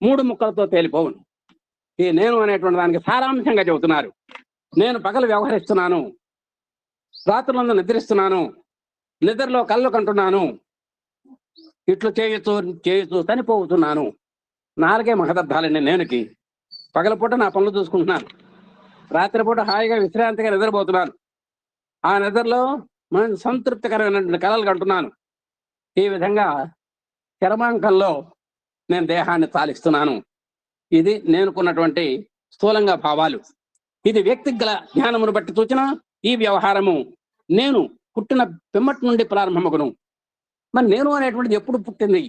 3 ముక్కలతో తేలిపోవును. ఈ నేను అనేటువంటి దానికి సారాంశంగా చెబుతున్నారు. నేను పగలు వ్యవహరిస్తున్నాను, రాత్రులందు నిద్రిస్తున్నాను, నిద్రలో కళ్ళు కంటున్నాను, ఇట్లు చేయొచ్చు చనిపోతున్నాను. 4 మహదర్థాలండి నేనుకి. పగలపూట నా పనులు చూసుకుంటున్నాను, రాత్రిపూట హాయిగా విశ్రాంతిగా నిద్రపోతున్నాను, ఆ నిద్రలో సంతృప్తికరమైనటువంటి కలలు కంటున్నాను. ఈ విధంగా చరమాంకంలో నేను దేహాన్ని చాలిస్తున్నాను. ఇది నేనుకున్నటువంటి స్థూలంగా భావాలు. ఇది వ్యక్తి గల జ్ఞానమును బట్టి చూచిన ఈ వ్యవహారము నేను పుట్టిన పిమ్మటి నుండి ప్రారంభమగును. మరి నేను అనేటువంటిది ఎప్పుడు పుట్టింది?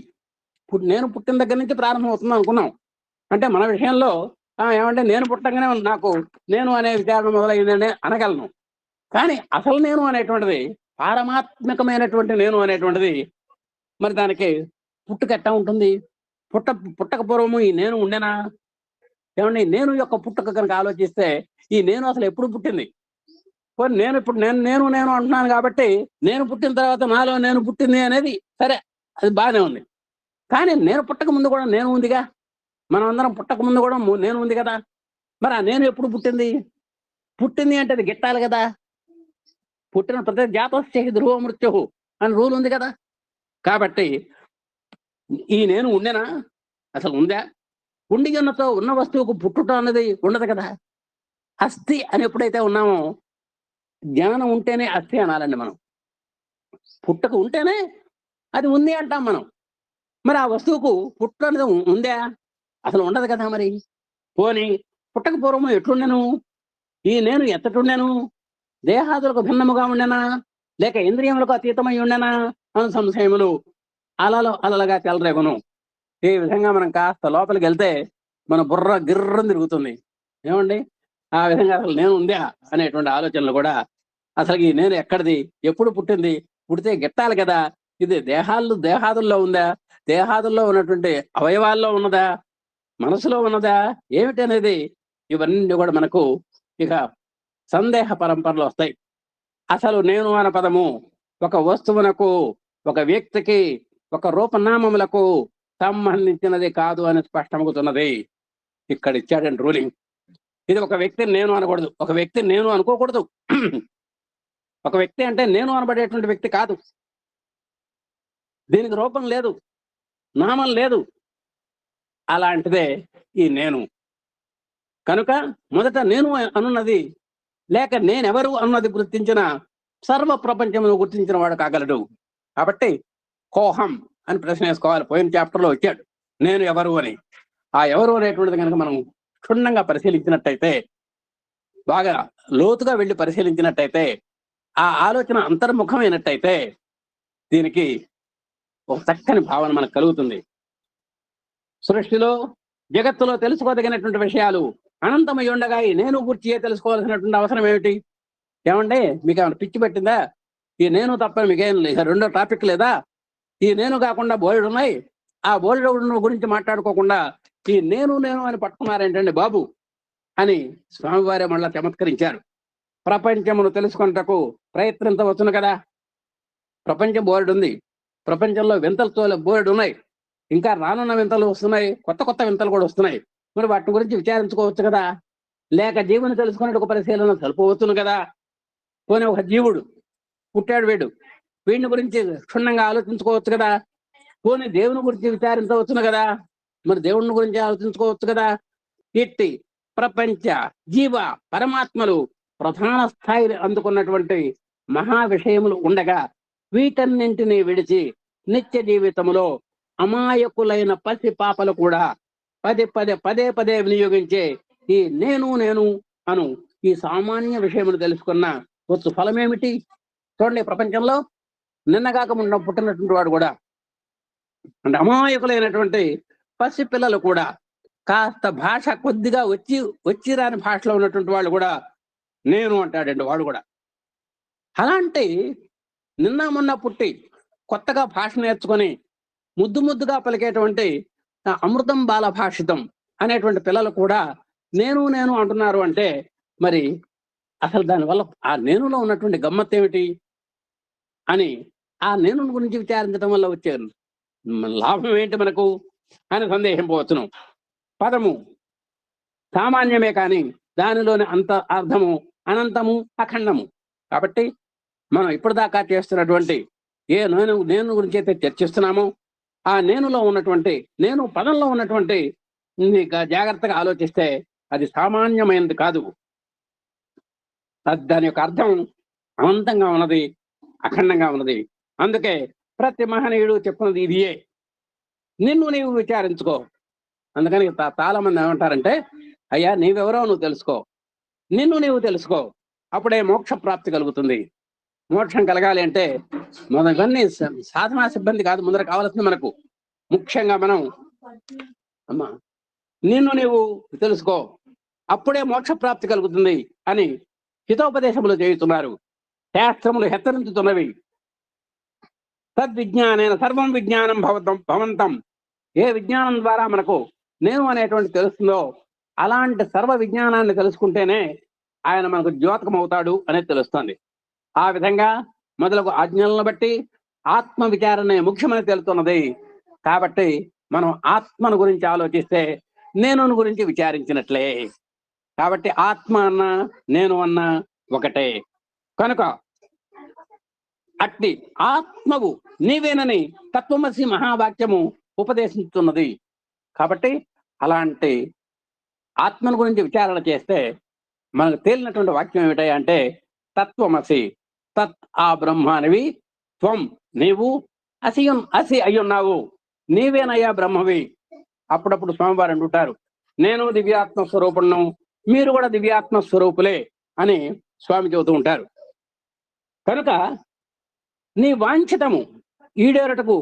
నేను పుట్టిన దగ్గర నుంచి ప్రారంభం అవుతుంది అనుకున్నాం. అంటే మన విషయంలో ఏమంటే నేను పుట్టంగానే నాకు నేను అనే విచారణ మొదలైందని అనగలను. కానీ అసలు నేను అనేటువంటిది, పారమాత్మికమైనటువంటి నేను అనేటువంటిది, మరి దానికి పుట్టుకెట్టా ఉంటుంది? పుట్టక పూర్వము ఈ నేను ఉండేనా? ఏమండి, నేను యొక్క పుట్టుక కనుక ఆలోచిస్తే ఈ నేను అసలు ఎప్పుడు పుట్టింది? నేను ఇప్పుడు నేను అంటున్నాను కాబట్టి నేను పుట్టిన తర్వాత నాలో నేను పుట్టింది అనేది సరే, అది బాగానే ఉంది. కానీ నేను పుట్టక ముందు కూడా నేను ఉందిగా. మనం అందరం పుట్టక ముందు కూడా నేను ఉంది కదా. మరి ఆ నేను ఎప్పుడు పుట్టింది? పుట్టింది అంటే అది గిట్టాలి కదా. పుట్టిన ప్రతి జాతస్య ధ్రువ మృత్యు అని రూల్ ఉంది కదా. కాబట్టి ఈ నేను ఉండేనా? అసలు ఉందా? ఉండి ఉన్నతో ఉన్న వస్తువుకు పుట్టుట అన్నది ఉండదు కదా. అస్థి అని ఎప్పుడైతే ఉన్నామో, జ్ఞానం ఉంటేనే అస్థి అనాలండి మనం. పుట్టక ఉంటేనే అది ఉంది అంటాం మనం. మరి ఆ వస్తువుకు పుట్టు అనేది ఉందా? అసలు ఉండదు కదా. మరి పోనీ పుట్టక పూర్వము ఎట్లుండెను? ఈ నేను ఎత్తటుండెను? దేహాదులకు భిన్నముగా ఉండెనా, లేక ఇంద్రియములకు అతీతమై ఉండెనా అను సంశయములు అలలుగా చెలరేగును. ఈ విధంగా మనం కాస్త లోపలికి వెళ్తే మన బుర్ర గిర్రం తిరుగుతుంది. ఏమండి, ఆ విధంగా అసలు నేను ఉందా అనేటువంటి ఆలోచనలు కూడా, అసలు ఈ నేను ఎక్కడిది, ఎప్పుడు పుట్టింది, పుడితే గిట్టాలి కదా, ఇది దేహాదుల్లో ఉందా, దేహాదుల్లో ఉన్నటువంటి అవయవాల్లో ఉన్నదా, మనసులో ఉన్నదా, ఏమిటి అనేది, ఇవన్నీ కూడా మనకు ఇక సందేహ పరంపరలు వస్తాయి. అసలు నేను అనే పదము ఒక వస్తువునకు, ఒక వ్యక్తికి, ఒక రూపనామములకు సంబంధించినది కాదు అని స్పష్టమవుతున్నది. ఇక్కడ ఇచ్చాడండి రూలింగ్. ఇది ఒక వ్యక్తిని నేను అనకూడదు, ఒక వ్యక్తిని నేను అనుకోకూడదు. ఒక వ్యక్తి అంటే నేను అనబడేటువంటి వ్యక్తి కాదు. దీనికి రూపం లేదు, నామం లేదు. అలాంటిదే ఈ నేను. కనుక మొదట నేను అనున్నది లేక నేనెవరు అన్నది గుర్తించిన సర్వ ప్రపంచమును గుర్తించిన వాడు కాగలడు. కాబట్టి కోహం అని ప్రశ్న వేసుకోవాలి. పోయిన చాప్టర్లో వచ్చాడు నేను ఎవరు అని. ఆ ఎవరు అనేటువంటిది కనుక మనం క్షుణ్ణంగా పరిశీలించినట్టయితే, బాగా లోతుగా వెళ్ళి పరిశీలించినట్టయితే, ఆ ఆలోచన అంతర్ముఖమైనట్టయితే దీనికి ఒక చక్కని భావన మనకు కలుగుతుంది. సృష్టిలో జగత్తులో తెలుసుకోదగినటువంటి విషయాలు అనంతమై ఉండగా ఈ నేను గుర్చి తెలుసుకోవాల్సినటువంటి అవసరం ఏమిటి? ఏమంటే మీకు ఏమైనా పిచ్చి పెట్టిందా? ఈ నేను తప్ప మీకేం రెండో టాపిక్ లేదా? ఈ నేను కాకుండా బోలెడు ఉన్నాయి. ఆ బోలెడు గురించి మాట్లాడుకోకుండా ఈ నేను నేను అని పట్టుకున్నారేంటండి బాబు అని స్వామివారే మళ్ళా చమత్కరించారు. ప్రపంచమును తెలుసుకున్నటకు ప్రయత్నించవచ్చును కదా. ప్రపంచం బోలెడు ఉంది. ప్రపంచంలో వింతలతో బోలెడు ఉన్నాయి. ఇంకా రానున్న వింతలు వస్తున్నాయి, కొత్త కొత్త వింతలు కూడా వస్తున్నాయి. మరి వాటి గురించి విచారించుకోవచ్చు కదా. లేక జీవుని తెలుసుకున్నట్టు పరిశీలన సరిపోవచ్చును కదా. పోనీ ఒక జీవుడు పుట్టాడు, వీడిని గురించి క్షుణ్ణంగా ఆలోచించుకోవచ్చు కదా. పోనీ దేవుని గురించి విచారించవచ్చును కదా. మరి దేవుని గురించి ఆలోచించుకోవచ్చు కదా. ఇట్టి ప్రపంచ జీవ పరమాత్మలు ప్రధాన స్థాయిని అందుకున్నటువంటి మహా విషయములు ఉండగా వీటన్నింటినీ విడిచి నిత్య జీవితములో అమాయకులైన పసి పాపలు కూడా పదే పదే వినియోగించే ఈ నేను నేను అను ఈ సామాన్య విషయములు తెలుసుకున్న వచ్చు ఫలమేమిటి? చూడండి, ప్రపంచంలో నిన్నగాక మొన్న పుట్టినటువంటి వాడు కూడా అంటే అమాయకులైనటువంటి పసి పిల్లలు కూడా కాస్త భాష కొద్దిగా వచ్చి రాని భాషలో ఉన్నటువంటి వాళ్ళు కూడా నేను అంటాడండి వాడు కూడా. అలాంటి నిన్న మొన్న పుట్టి కొత్తగా భాష నేర్చుకొని ముద్దుగా పలికేటువంటి అమృతం బాల భాషితం అనేటువంటి పిల్లలు కూడా నేను నేను అంటున్నారు అంటే మరి అసలు దానివల్ల ఆ నేనులో ఉన్నటువంటి గమ్మత్తు ఏమిటి అని ఆ నేను గురించి విచారించడం వల్ల వచ్చే లాభం ఏంటి మనకు అని సందేహం పోవచ్చును. పదము సామాన్యమే కానీ దానిలోని అంత అర్థము అనంతము అఖండము. కాబట్టి మనం ఇప్పటిదాకా చేస్తున్నటువంటి ఏ నేను గురించి అయితే చర్చిస్తున్నామో ఆ నేనులో ఉన్నటువంటి నేను పదంలో ఉన్నటువంటి జాగ్రత్తగా ఆలోచిస్తే అది సామాన్యమైనది కాదు. దాని యొక్క అర్థం అనంతంగా ఉన్నది, అఖండంగా ఉన్నది. అందుకే ప్రతి మహనీయుడు చెప్పున్నది ఇదియే, నిన్ను నీవు విచారించుకో. అందుకని చాలా మంది ఏమంటారంటే, అయ్యా నీవెవరో నువ్వు తెలుసుకో, నిన్ను నీవు తెలుసుకో, అప్పుడే మోక్ష ప్రాప్తి కలుగుతుంది. మోక్షం కలగాలి అంటే ఇవన్నీ సాధనా సిబ్బంది కాదు, ముందర కావాల్సింది మనకు ముఖ్యంగా మనం అమ్మా నిన్ను నీవు తెలుసుకో, అప్పుడే మోక్ష ప్రాప్తి కలుగుతుంది అని హితోపదేశములు చేయుతున్నారు. శాస్త్రములు హెచ్చరించుతున్నవి. తద్విజ్ఞానేన సర్వం విజ్ఞానం భవంతం. ఏ విజ్ఞానం ద్వారా మనకు నేను అనేటువంటి తెలుస్తుందో అలాంటి సర్వ విజ్ఞానాన్ని తెలుసుకుంటేనే ఆయన మనకు ద్యోతకం అవుతాడు అనేది తెలుస్తుంది. ఆ విధంగా మొదలగు ఆజ్ఞలను బట్టి ఆత్మ విచారణ ముఖ్యమని తెలుస్తున్నది. కాబట్టి మనం ఆత్మను గురించి ఆలోచిస్తే నేను గురించి విచారించినట్లే. కాబట్టి ఆత్మ అన్న నేను అన్న ఒకటే. కనుక అట్టి ఆత్మవు నీవేనని తత్వమసి మహావాక్యము ఉపదేశిస్తున్నది. కాబట్టి అలాంటి ఆత్మను గురించి విచారణ చేస్తే మనకు తేలినటువంటి వాక్యం ఏమిటా అంటే తత్వమసి, తత్ ఆ బ్రహ్మానివి, త్వం నీవు, అసి అయ్యున్నావు, నీవేనయ్యా బ్రహ్మవి. అప్పుడప్పుడు స్వామివారు అంటుంటారు, నేను దివ్యాత్మ స్వరూపుణ్ణు, మీరు కూడా దివ్యాత్మ స్వరూపులే అని స్వామి చెబుతూ ఉంటారు. కనుక నీ వాంఛితము ఈడేరటకు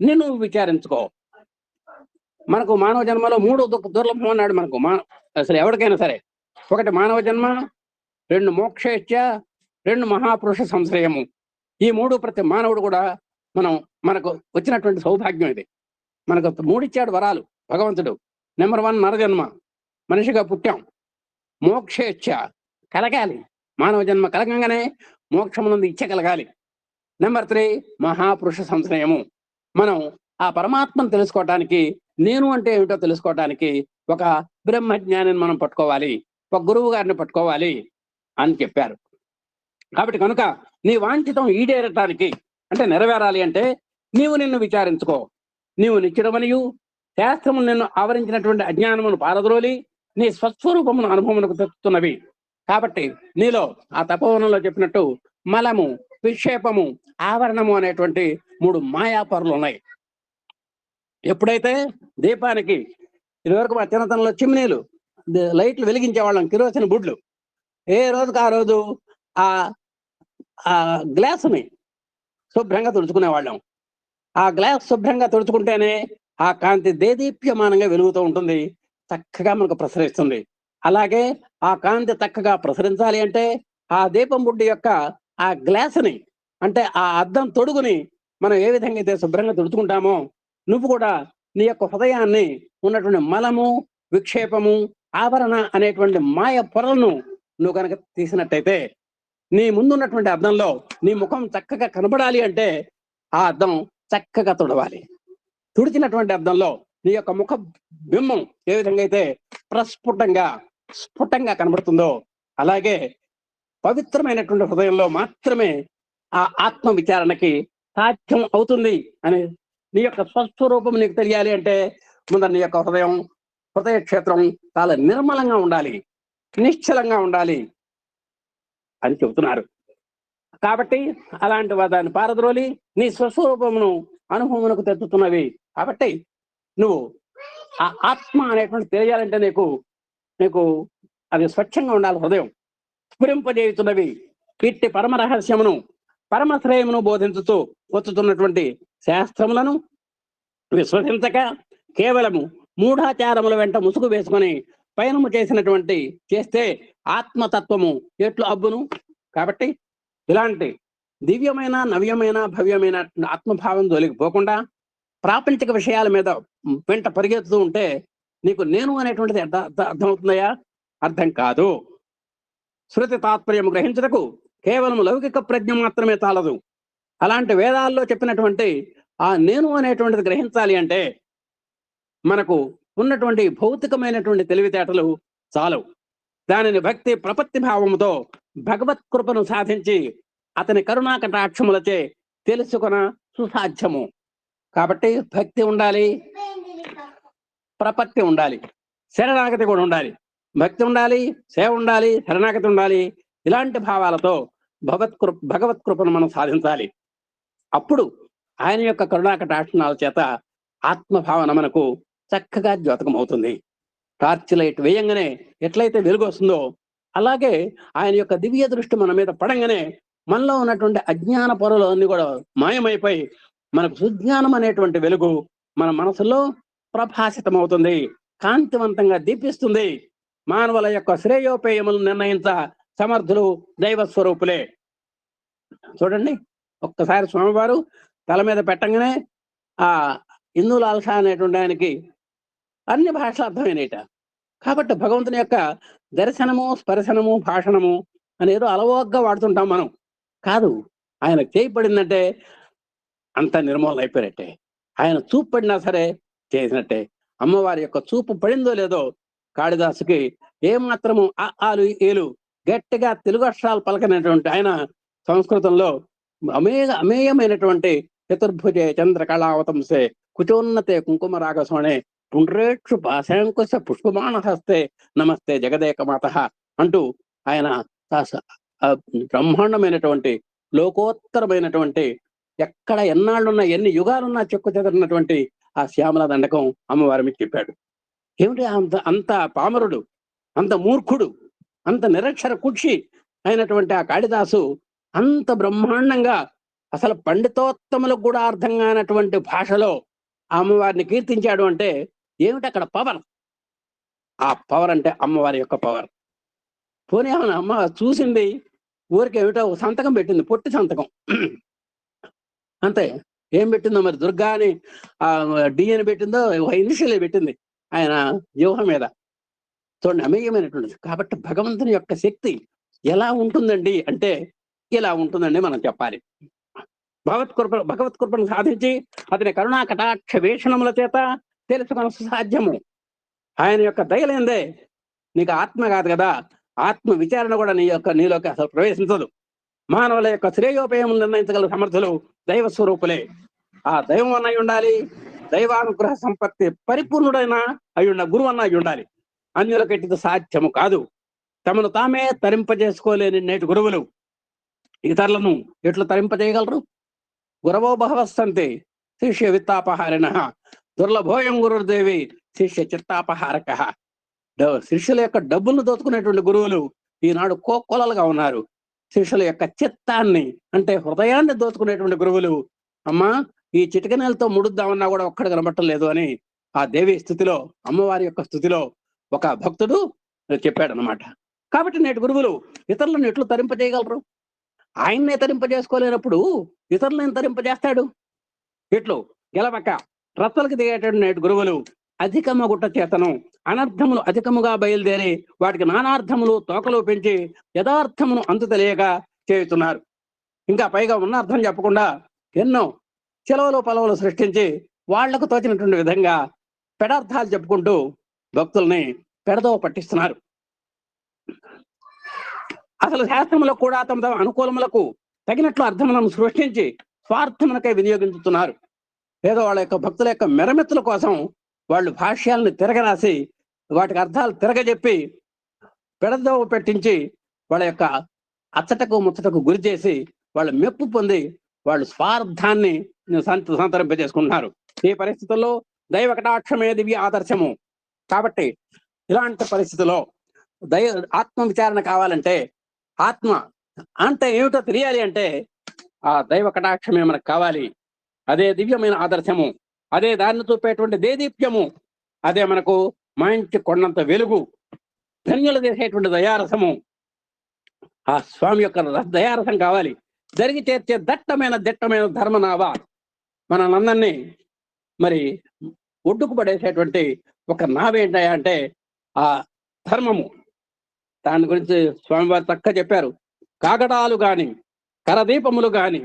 నిన్ను విచారించుకో. మనకు మానవ జన్మలో 3 దుర్లభం అన్నాడు మనకు. అసలు ఎవరికైనా సరే, 1 మానవ జన్మ, 2 మోక్షేచ్ఛ, 2 మహాపురుష సంశ్రయము. ఈ 3 ప్రతి మానవుడు కూడా మనకు వచ్చినటువంటి సౌభాగ్యం ఇది. మనకు 3 ఇచ్చాడు వరాలు భగవంతుడు. నెంబర్ 1 నరజన్మ, మనిషిగా పుట్టాం. మోక్షేచ్ఛ కలగాలి, మానవ జన్మ కలగంగానే మోక్షమునందు ఇచ్చ కలగాలి. నెంబర్ 3 మహాపురుష సంశ్రయము. మనం ఆ పరమాత్మను తెలుసుకోవటానికి, నేను అంటే ఏమిటో తెలుసుకోవటానికి ఒక బ్రహ్మజ్ఞానిని మనం పట్టుకోవాలి, ఒక గురువు గారిని పట్టుకోవాలి అని చెప్పారు. కాబట్టి కనుక నీ వాంఛితం ఈడేరటానికి అంటే నెరవేరాలి అంటే నీవు నిన్ను విచారించుకో. నీవు నిశ్చితమనియు శాస్త్రము నిన్ను ఆవరించినటువంటి అజ్ఞానమును పారద్రోలి నీ స్వస్వరూపమును అనుభవమునకు తెస్తున్నవి. కాబట్టి నీలో ఆ తపోవనంలో చెప్పినట్టు మలము, విక్షేపము, ఆవరణము అనేటువంటి 3 మాయాపరులు ఉన్నాయి. ఎప్పుడైతే దీపానికి ఇదివరకు మా చిన్నతనంలో చిమ్నీలు, లైట్లు వెలిగించేవాళ్ళం, కిరోసిన్ బుడ్లు. ఏ రోజుకి ఆ రోజు ఆ ఆ గ్లాసుని శుభ్రంగా తుడుచుకునేవాళ్ళం. ఆ గ్లాస్ శుభ్రంగా తుడుచుకుంటేనే ఆ కాంతి దేదీప్యమానంగా వెలుగుతూ ఉంటుంది, చక్కగా మనకు ప్రసరిస్తుంది. అలాగే ఆ కాంతి చక్కగా ప్రసరించాలి అంటే ఆ దీపం బుడ్డి యొక్క ఆ గ్లాసుని అంటే ఆ అద్దం తొడుగుని మనం ఏ విధంగా అయితే శుభ్రంగా తుడుచుకుంటామో నువ్వు కూడా నీ యొక్క హృదయాన్ని ఉన్నటువంటి మలము, విక్షేపము, ఆవరణ అనేటువంటి మాయ పొరలను నువ్వు కనుక తీసినట్టయితే నీ ముందున్నటువంటి అద్దంలో నీ ముఖం చక్కగా కనబడాలి అంటే ఆ అద్దం చక్కగా తుడవాలి. తుడిచినటువంటి అద్దంలో నీ యొక్క ముఖ బింబం ఏ విధంగా అయితే స్ఫుటంగా కనబడుతుందో అలాగే పవిత్రమైనటువంటి హృదయంలో మాత్రమే ఆ ఆత్మ విచారణకి సాధ్యం అవుతుంది అని నీ యొక్క స్వస్వరూపం నీకు తెలియాలి అంటే ముందర నీ యొక్క హృదయ క్షేత్రం చాలా నిర్మలంగా ఉండాలి, నిశ్చలంగా ఉండాలి అని చెబుతున్నారు. కాబట్టి అలాంటి దాన్ని పారద్రోలి నీ స్వస్వరూపమును అనుభవమునకు తెచ్చుతున్నవి. కాబట్టి నువ్వు ఆ ఆత్మ అనేటువంటి తెలియాలంటే నీకు అది స్వచ్ఛంగా ఉండాలి. హృదయం స్ఫురింపజేయుతున్నవి ఇట్టి పరమ రహస్యమును పరమశ్రేయమును బోధించుతూ వచ్చుతున్నటువంటి శాస్త్రములను విశ్వసించక కేవలము మూఢాచారముల వెంట ముసుగు వేసుకొని పయనము చేస్తే ఆత్మతత్వము ఎట్లు అబ్బును. కాబట్టి ఇలాంటి దివ్యమైన, నవ్యమైన, భవ్యమైన ఆత్మభావం జోలికిపోకుండా ప్రాపంచిక విషయాల మీద వెంట పరిగెత్తుతూ ఉంటే నీకు నేను అనేటువంటిది అర్థమవుతుందయా? అర్థం కాదు. శృతి తాత్పర్యము గ్రహించుటకు కేవలం లౌకిక ప్రజ్ఞ మాత్రమే చాలదు. అలాంటి వేదాల్లో చెప్పినటువంటి ఆ నేను అనేటువంటిది గ్రహించాలి అంటే మనకు ఉన్నటువంటి భౌతికమైనటువంటి తెలివితేటలు చాలవు. దానిని భక్తి ప్రపత్తి భావముతో భగవత్ కృపను సాధించి అతని కరుణా కటాక్షములచే తెలుసుకొన సుసాధ్యము. కాబట్టి భక్తి ఉండాలి, ప్రపత్తి ఉండాలి, శరణాగతి కూడా ఉండాలి. భక్తి ఉండాలి, సేవ ఉండాలి, శరణాగతి ఉండాలి. ఇలాంటి భావాలతో భగవత్ కృపను మనం సాధించాలి. అప్పుడు ఆయన యొక్క కరుణా కటాక్షణాల చేత ఆత్మభావన మనకు చక్కగా ద్యోతకం అవుతుంది. టార్చ్ లైట్ వేయంగానే ఎట్లయితే వెలుగు వస్తుందో అలాగే ఆయన యొక్క దివ్య దృష్టి మన మీద పడంగానే మనలో ఉన్నటువంటి అజ్ఞాన పొరలు అన్ని కూడా మాయమైపోయి మనకు సుజ్ఞానం అనేటువంటి వెలుగు మన మనసులో ప్రభాసితమవుతుంది, కాంతివంతంగా దీపిస్తుంది. మానవుల యొక్క శ్రేయోపేయములను నిర్ణయించ సమర్థులు దైవ స్వరూపులే. చూడండి, ఒక్కసారి స్వామివారు తల మీద పెట్టంగానే ఆ ఇందులాల్ష అనేటువంటి ఆయనకి అన్ని భాషలు అర్థమైనట. కాబట్టి భగవంతుని యొక్క దర్శనము, స్పర్శనము, భాషణము అనేదో అలవోగ్గా వాడుతుంటాం మనం. కాదు, ఆయన చేయబడిందంటే అంత నిర్మూలన అయిపోయినట్టే. ఆయన చూపు పడినా సరే చేసినట్టే. అమ్మవారి యొక్క చూపు పడిందో లేదో కాళిదాసుకి ఏమాత్రము ఆలు ఏలు గట్టిగా తెలుగు అక్షరాలు పలకనటువంటి ఆయన సంస్కృతంలో అమేయమైనటువంటి చతుర్భుజే చంద్రకళావతంసే కుచోన్నతే కుంకుమ రాగసోణే పుండ్రేక్షు పాశాంకుశ పుష్పమాణ హస్తే నమస్తే జగదేకమాత అంటూ ఆయన బ్రహ్మాండమైనటువంటి లోకోత్తరమైనటువంటి ఎక్కడ ఎన్నాళ్ళున్నా ఎన్ని యుగాలున్నా చెక్కు చెదరినటువంటి ఆ శ్యామల దండకం అమ్మవారి మీద చెప్పాడు. ఏమిటి అంత పామరుడు, అంత మూర్ఖుడు, అంత నిరక్షర కుక్షి అయినటువంటి ఆ కాళిదాసు అంత బ్రహ్మాండంగా అసలు పండితోత్తములకు కూడా అర్థం కానటువంటి భాషలో అమ్మవారిని కీర్తించాడు అంటే ఏమిటి అక్కడ పవర్? ఆ పవర్ అంటే అమ్మవారి యొక్క పవర్. పోనీ ఆమె అమ్మ చూసింది ఊరికి ఏమిటో సంతకం పెట్టింది, పొట్టి సంతకం అంతే. ఏం పెట్టిందో మరి, దుర్గా అని డి అని పెట్టిందో ఇనిషియల్ పెట్టింది ఆయన వ్యూహం మీద. చూడండి, అమేయమైనటువంటిది. కాబట్టి భగవంతుని యొక్క శక్తి ఎలా ఉంటుందండి అంటే ఇలా ఉంటుందండి మనం చెప్పాలి. భగవత్ కృపను సాధించి అతని కరుణా కటాక్ష వీక్షణముల చేత తెలుసుకొన సాధ్యము. ఆయన యొక్క దయలేందే నీకు ఆత్మ కాదు కదా, ఆత్మ విచారణ కూడా నీలోకి అసలు ప్రవేశించదు. మానవుల యొక్క శ్రేయోపయములు నిర్ణయించగల సమర్థులు దైవ స్వరూపులే. ఆ దైవం అన్న అయి ఉండాలి, దైవానుగ్రహ సంపత్తి పరిపూర్ణుడైన అయ్యుండ గురువు అన్న అయి ఉండాలి. అన్యులకెట్టిది సాధ్యము కాదు. తమను తామే తరింపజేసుకోలేని నేటి గురువులు ఇతరులను ఎట్లు తరింపజేయగలరు? గురవో బహవస్సంతే శిష్య విత్తాపహారిణ దుర్లభోయం గురుదేవి శిష్య చిత్తాపహారక. శిష్యుల యొక్క డబ్బులను దోచుకునేటువంటి గురువులు ఈనాడు కోకొలలుగా ఉన్నారు. శిష్యుల యొక్క చిత్తాన్ని అంటే హృదయాన్ని దోచుకునేటువంటి గురువులు అమ్మా ఈ చిటిక నెలతో ముడుద్దామన్నా కూడా ఒక్కడ కనబట్టం లేదు అని ఆ దేవి స్థుతిలో, అమ్మవారి యొక్క స్థుతిలో ఒక భక్తుడు చెప్పాడు అనమాట. కాబట్టి నేటి గురువులు ఇతరులను ఎట్లు తరింపజేయగలరు? ఆయన్నే తరింపజేసుకోలేనప్పుడు ఇతరులను తరింపజేస్తాడు? ఇట్లు గెలవక రత్తలకు దిగేటటువంటి నేటి గురువులు అధికమ గుట్ట చేతను అనర్థములు అధికముగా బయలుదేరి వాటికి నానార్థములు తోకలు పెంచి యథార్థమును అంతు తెలియక చేయుతున్నారు. ఇంకా పైగా ఉన్న అర్థం చెప్పకుండా ఎన్నో చెలవలు పొలవలు సృష్టించి వాళ్లకు తోచినటువంటి విధంగా పెడార్థాలు చెప్పుకుంటూ భక్తుల్ని పెడదవ పట్టిస్తున్నారు. అసలు శాస్త్రములకు కూడా తమ తమ అనుకూలములకు తగినట్లు అర్థములను సృష్టించి స్వార్థమునకై వినియోగించుతున్నారు. ఏదో వాళ్ళ యొక్క భక్తుల యొక్క మెరమెత్తుల కోసం వాళ్ళు భాష్యాలను తిరగరాసి వాటికి అర్థాలు తిరగజెప్పి పెడదవ పెట్టించి వాళ్ళ యొక్క అచ్చటకు ముచ్చటకు గురి చేసి వాళ్ళు మెప్పు పొంది వాళ్ళు స్వార్థాన్ని సంతరింపజేసుకుంటున్నారు. ఈ పరిస్థితుల్లో దైవ కటాక్షమే దివ్య ఆదర్శము. కాబట్టి ఇలాంటి పరిస్థితుల్లో ఆత్మ విచారణ కావాలంటే, ఆత్మ అంటే ఏమిటో తెలియాలి అంటే ఆ దైవ కటాక్షమే మనకు కావాలి. అదే దివ్యమైన ఆదర్శము, అదే దాన్ని చూపేటువంటి దేదీప్యము, అదే మనకు మంచి కొండంత వెలుగు, ధన్యులు చేసేటువంటి దయారసము. ఆ స్వామి యొక్క దయారసం కావాలి. జరిగి చేర్చే దిట్టమైన ధర్మనావ మనందరినీ మరి ఒడ్డుకు పడేసేటువంటి ఒక నావేంటయా అంటే ఆ ధర్మము. దాని గురించి స్వామివారు చక్కగా చెప్పారు. కాగడాలు గాని కరదీపములు గాని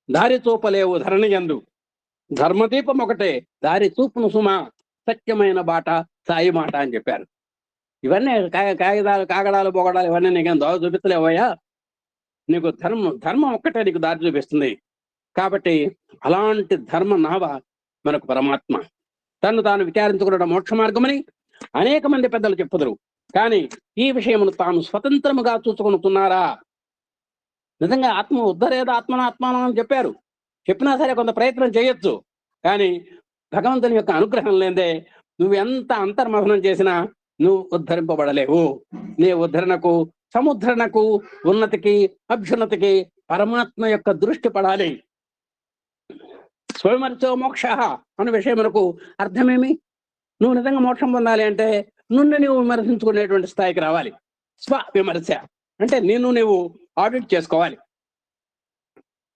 దారి చూపలేవు ధరణి యందు, ధర్మదీపం ఒకటే దారి చూపును సుమా, సత్యమైన బాట సాయి మాట అని చెప్పారు. ఇవన్నీ కాగడాలు బొగడాలు ఇవన్నీ నీకేం దోవ చూపిస్తలేవయ్యా, నీకు ధర్మం ఒక్కటే నీకు దారి చూపిస్తుంది. కాబట్టి అలాంటి ధర్మ నావ మనకు పరమాత్మ. తను తాను విచారించుకున్న మోక్ష మార్గమని అనేక మంది పెద్దలు చెప్పుదురు. కానీ ఈ విషయమును తాము స్వతంత్రముగా చూసుకుంటున్నారా? నిజంగా ఆత్మ ఉద్ధరేద ఆత్మనాత్మానం అని చెప్పారు. చెప్పినా సరే కొంత ప్రయత్నం చేయొచ్చు. కానీ భగవంతుని యొక్క అనుగ్రహం లేదే నువ్వు ఎంత అంతర్మథనం చేసినా నువ్వు ఉద్ధరింపబడలేవు. నీ ఉద్ధరణకు, సముద్ధరణకు, ఉన్నతికి, అభ్యున్నతికి పరమాత్మ యొక్క దృష్టి పడాలి. స్వవిమర్శో మోక్ష అనే విషయమునకు అర్థమేమి? నువ్వు నిజంగా మోక్షం పొందాలి అంటే నిన్ను నువ్వు విమర్శించుకునేటువంటి స్థాయికి రావాలి. స్వ విమర్శ అంటే నిన్ను నువ్వు ఆడిట్ చేసుకోవాలి.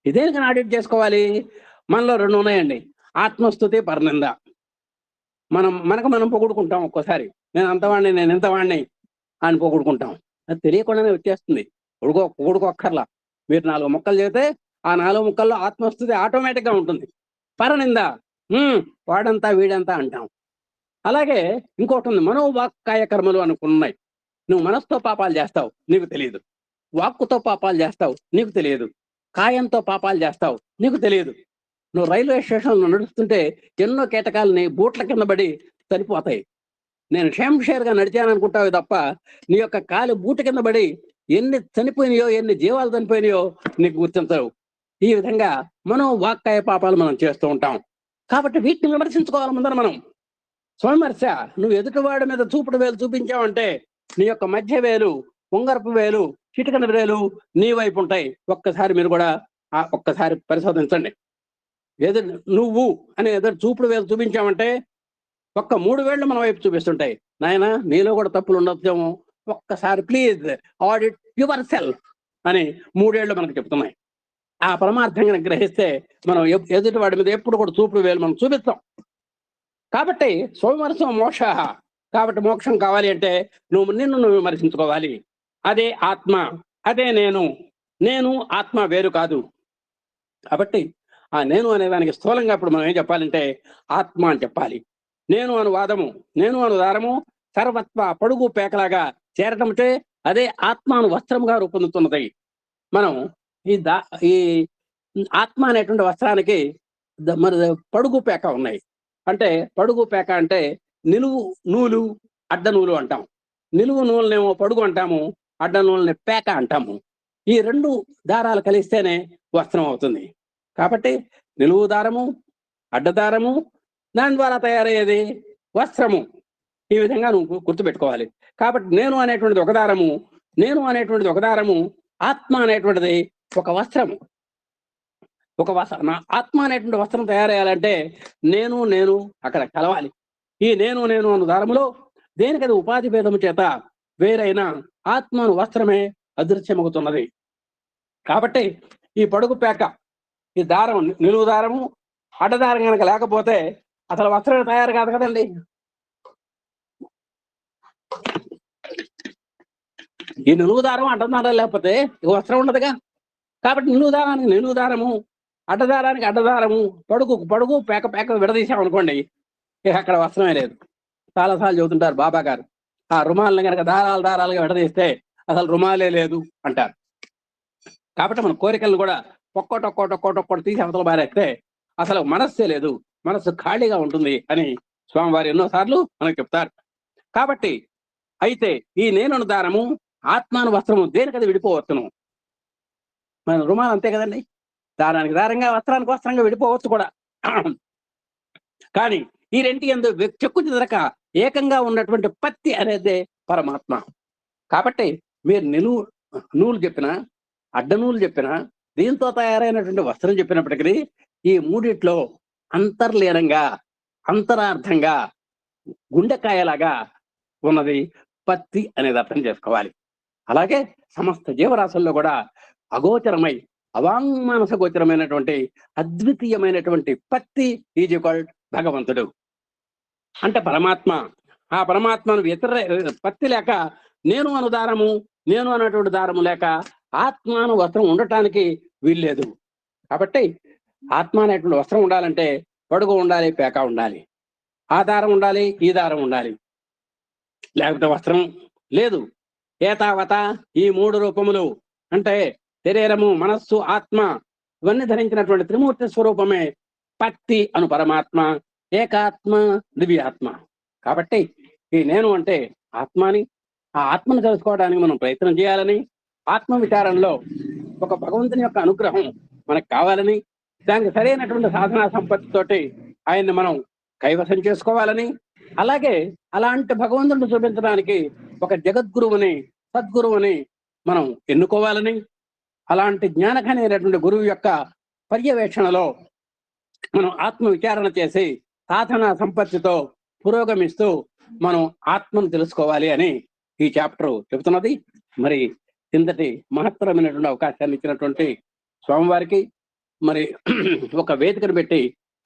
ఇదేనికని ఆడిట్ చేసుకోవాలి? మనలో రెండు ఉన్నాయండి, ఆత్మస్తుతి, పరనింద. మనకు మనం పొగుడుకుంటాం. ఒక్కోసారి నేను అంతవాడిని, నేను ఇంతవాడిని అని పొగుడుకుంటాం. అది తెలియకుండానే వచ్చేస్తుంది. పొగుడుకోక్కర్లా. మీరు 4 ముక్కలు చెబితే ఆ 4 ముక్కల్లో ఆత్మస్తుతి ఆటోమేటిక్గా ఉంటుంది. పరనింద వాడంతా వీడంతా అంటాం. అలాగే ఇంకోటి ఉంది, మనోవాక్కాయ కర్మలు అనుకున్నాయి. నువ్వు మనసుతో పాపాలు చేస్తావు, నీకు తెలియదు. వాక్కుతో పాపాలు చేస్తావు, నీకు తెలియదు. కాయంతో పాపాలు చేస్తావు, నీకు తెలియదు. నువ్వు రైల్వే స్టేషన్లో నడుస్తుంటే ఎన్నో కీటకాలని బూట్ల కింద పడి చనిపోతాయి. నేను షేర్గా నడిచాను అనుకుంటావు తప్ప నీ యొక్క కాలు బూట కింద పడి ఎన్ని చనిపోయినాయో, ఎన్ని జీవాలు చనిపోయినాయో నీకు గుర్తించవు. ఈ విధంగా మనోవాక్కాయ పాపాలు మనం చేస్తూ ఉంటాం. కాబట్టి వీటిని విమర్శించుకోవాలి ముందర మనం. స్వవిమర్శ. నువ్వు ఎదుటివాడి మీద చూపుడు వేలు చూపించావంటే నీ యొక్క మధ్య వేలు, ఉంగరపు వేలు, చిటికన వేలు నీ వైపు ఉంటాయి. ఒక్కసారి మీరు కూడా ఒక్కసారి పరిశోధించండి. నువ్వు అనే ఎదురు చూపుడు వేలు చూపించామంటే ఒక్క 3 వేళ్ళు మన వైపు చూపిస్తుంటాయి. నాయన నీలో కూడా తప్పులు ఉండొచ్చేమో, ఒక్కసారి ప్లీజ్ ఆడిట్ యువర్ సెల్ఫ్ అని 3 ఏళ్ళు మనకు చెప్తున్నాయి. ఆ పరమార్థంగా గ్రహిస్తే మనం ఎదుటి వాడి మీద ఎప్పుడు కూడా చూపుడు వేలు మనం చూపిస్తాం. కాబట్టి స్వవిమర్శం మోక్ష. కాబట్టి మోక్షం కావాలి అంటే నిన్ను నువ్వు విమర్శించుకోవాలి. అదే ఆత్మ, అదే నేను ఆత్మ వేరు కాదు. కాబట్టి ఆ నేను అనేదానికి స్థూలంగా ఇప్పుడు మనం ఏం చెప్పాలంటే ఆత్మ అని చెప్పాలి. నేను అను వాదము, నేను అను దారము సర్వత్వ పడుగు పేకలాగా చేరటంటే అదే ఆత్మ అను వస్త్రముగా రూపొందుతున్నది. మనం ఈ దా ఈ ఆత్మ అనేటువంటి వస్త్రానికి మరి పడుగు పేక ఉన్నాయి. అంటే పడుగు పేక అంటే నిలువు నూలు, అడ్డ నూలు అంటాం. నిలువు నూలునేమో పడుగు అంటాము, అడ్డ నూలుని పేక అంటాము. ఈ 2 దారాలు కలిస్తేనే వస్త్రం అవుతుంది. కాబట్టి నిలువు దారము, అడ్డదారము, దాని ద్వారా తయారయ్యేది వస్త్రము. ఈ విధంగా నువ్వు గుర్తుపెట్టుకోవాలి. కాబట్టి నేను అనేటువంటిది ఒక దారము, నేను అనేటువంటిది ఒక దారము, ఆత్మ అనేటువంటిది ఒక వస్త్రము. నా ఆత్మ అనేటువంటి వస్త్రం తయారయ్యాలంటే నేను నేను అక్కడ కలవాలి. ఈ నేను నేను అన్న దారములో దేనికది ఉపాధి భేదము చేత వేరైన ఆత్మను వస్త్రమే అదృశ్యమవుతున్నది. కాబట్టి ఈ పడుగు పేక, ఈ దారం నిలువు దారము, అడ్డదారం కనుక లేకపోతే అసలు వస్త్రం తయారు కాదు కదండి. ఈ నిలువు దారం అడ్డదారం లేకపోతే వస్త్రం ఉండదుగా. కాబట్టి నిలువు దారానికి నిలువు దారము, అడ్డదారానికి అడ్డదారము, పడుగు పేక పేక విడదీసామనుకోండి, ఇక అక్కడ వస్త్రమే లేదు. చాలాసార్లు చెబుతుంటారు బాబా గారు, ఆ రుమాలని కనుక దారాలుగా విడదీస్తే అసలు రుమాలే లేదు అంటారు. కాబట్టి మన కోరికలను కూడా ఒక్కోటి తీసి అవతల బారేస్తే అసలు మనస్సే లేదు, మనస్సు ఖాళీగా ఉంటుంది అని స్వామివారు ఎన్నోసార్లు మనకు చెప్తారు. కాబట్టి అయితే ఈ నేను దారము, ఆత్మాను వస్త్రము దేనికది విడిపోవచ్చును. మన రుమాలు అంతే కదండి, దారానికి దారంగా, వస్త్రానికి వస్త్రంగా విడిపోవచ్చు కూడా. కానీ ఈ రెంటి యందు చెక్కు చెదరక ఏకంగా ఉన్నటువంటి పత్తి అనేదే పరమాత్మ. కాబట్టి మీరు నిలువు నూలు చెప్పినా, అడ్డ నూలు చెప్పినా, దీంతో తయారైనటువంటి వస్త్రం చెప్పినప్పటికీ ఈ మూడిట్లో అంతర్లీనంగా, అంతరార్థంగా, గుండెకాయలాగా ఉన్నది పత్తి అనేది అర్థం చేసుకోవాలి. అలాగే సమస్త జీవరాశుల్లో కూడా అగోచరమై అవాంగ్మానస గోచరమైనటువంటి అద్వితీయమైనటువంటి పత్తి ఈజ్ ఈక్వల్ భగవంతుడు అంటే పరమాత్మ. ఆ పరమాత్మను పత్తి లేక నేను అను దారము, నేను అన్నటువంటి దారము లేక ఆత్మాను వస్త్రం ఉండటానికి వీల్లేదు. కాబట్టి ఆత్మ అనేటువంటి వస్త్రం ఉండాలంటే పడుగు ఉండాలి, పేక ఉండాలి, ఆ దారం ఉండాలి, ఈ దారం ఉండాలి, లేకపోతే వస్త్రం లేదు. ఏతావత ఈ 3 రూపములు అంటే శరీరము, మనస్సు, ఆత్మ ఇవన్నీ ధరించినటువంటి త్రిమూర్తి స్వరూపమే పత్తి అను పరమాత్మ, ఏకాత్మ, దివ్యాత్మ. కాబట్టి ఈ నేను అంటే ఆత్మని, ఆ ఆత్మను తెలుసుకోవడానికి మనం ప్రయత్నం చేయాలని, ఆత్మ విచారంలో ఒక భగవంతుని యొక్క అనుగ్రహం మనకు కావాలని, దానికి సరైనటువంటి సాధనా సంపత్తితోటి ఆయన్ని మనం కైవసం చేసుకోవాలని, అలాగే అలాంటి భగవంతుడిని చూపించడానికి ఒక జగద్గురువుని, సద్గురువుని మనం ఎన్నుకోవాలని, అలాంటి జ్ఞానకనైనటువంటి గురువు యొక్క పర్యవేక్షణలో మనం ఆత్మ విచారణ చేసి సాధన సంపత్తితో పురోగమిస్తూ మనం ఆత్మను తెలుసుకోవాలి అని ఈ చాప్టర్ చెబుతున్నది. మరి ఇంతటి మహత్తరమైనటువంటి అవకాశాన్ని ఇచ్చినటువంటి స్వామివారికి మరి ఒక వేదికను పెట్టి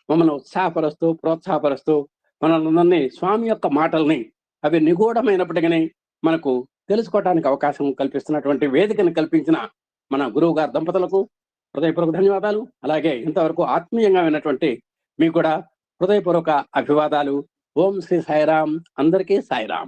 మమ్మల్ని ఉత్సాహపరుస్తూ, ప్రోత్సాహపరుస్తూ, మనందరినీ స్వామి యొక్క మాటల్ని అవి నిగూఢమైనప్పటికీ మనకు తెలుసుకోవడానికి అవకాశం కల్పిస్తున్నటువంటి వేదికను కల్పించిన మన గురువు గారి దంపతులకు హృదయపూర్వక ధన్యవాదాలు. అలాగే ఇంతవరకు ఆత్మీయంగా విన్నటువంటి మీకు కూడా హృదయపూర్వక అభివాదాలు. ఓం శ్రీ సాయిరాం. అందరికీ సాయిరాం.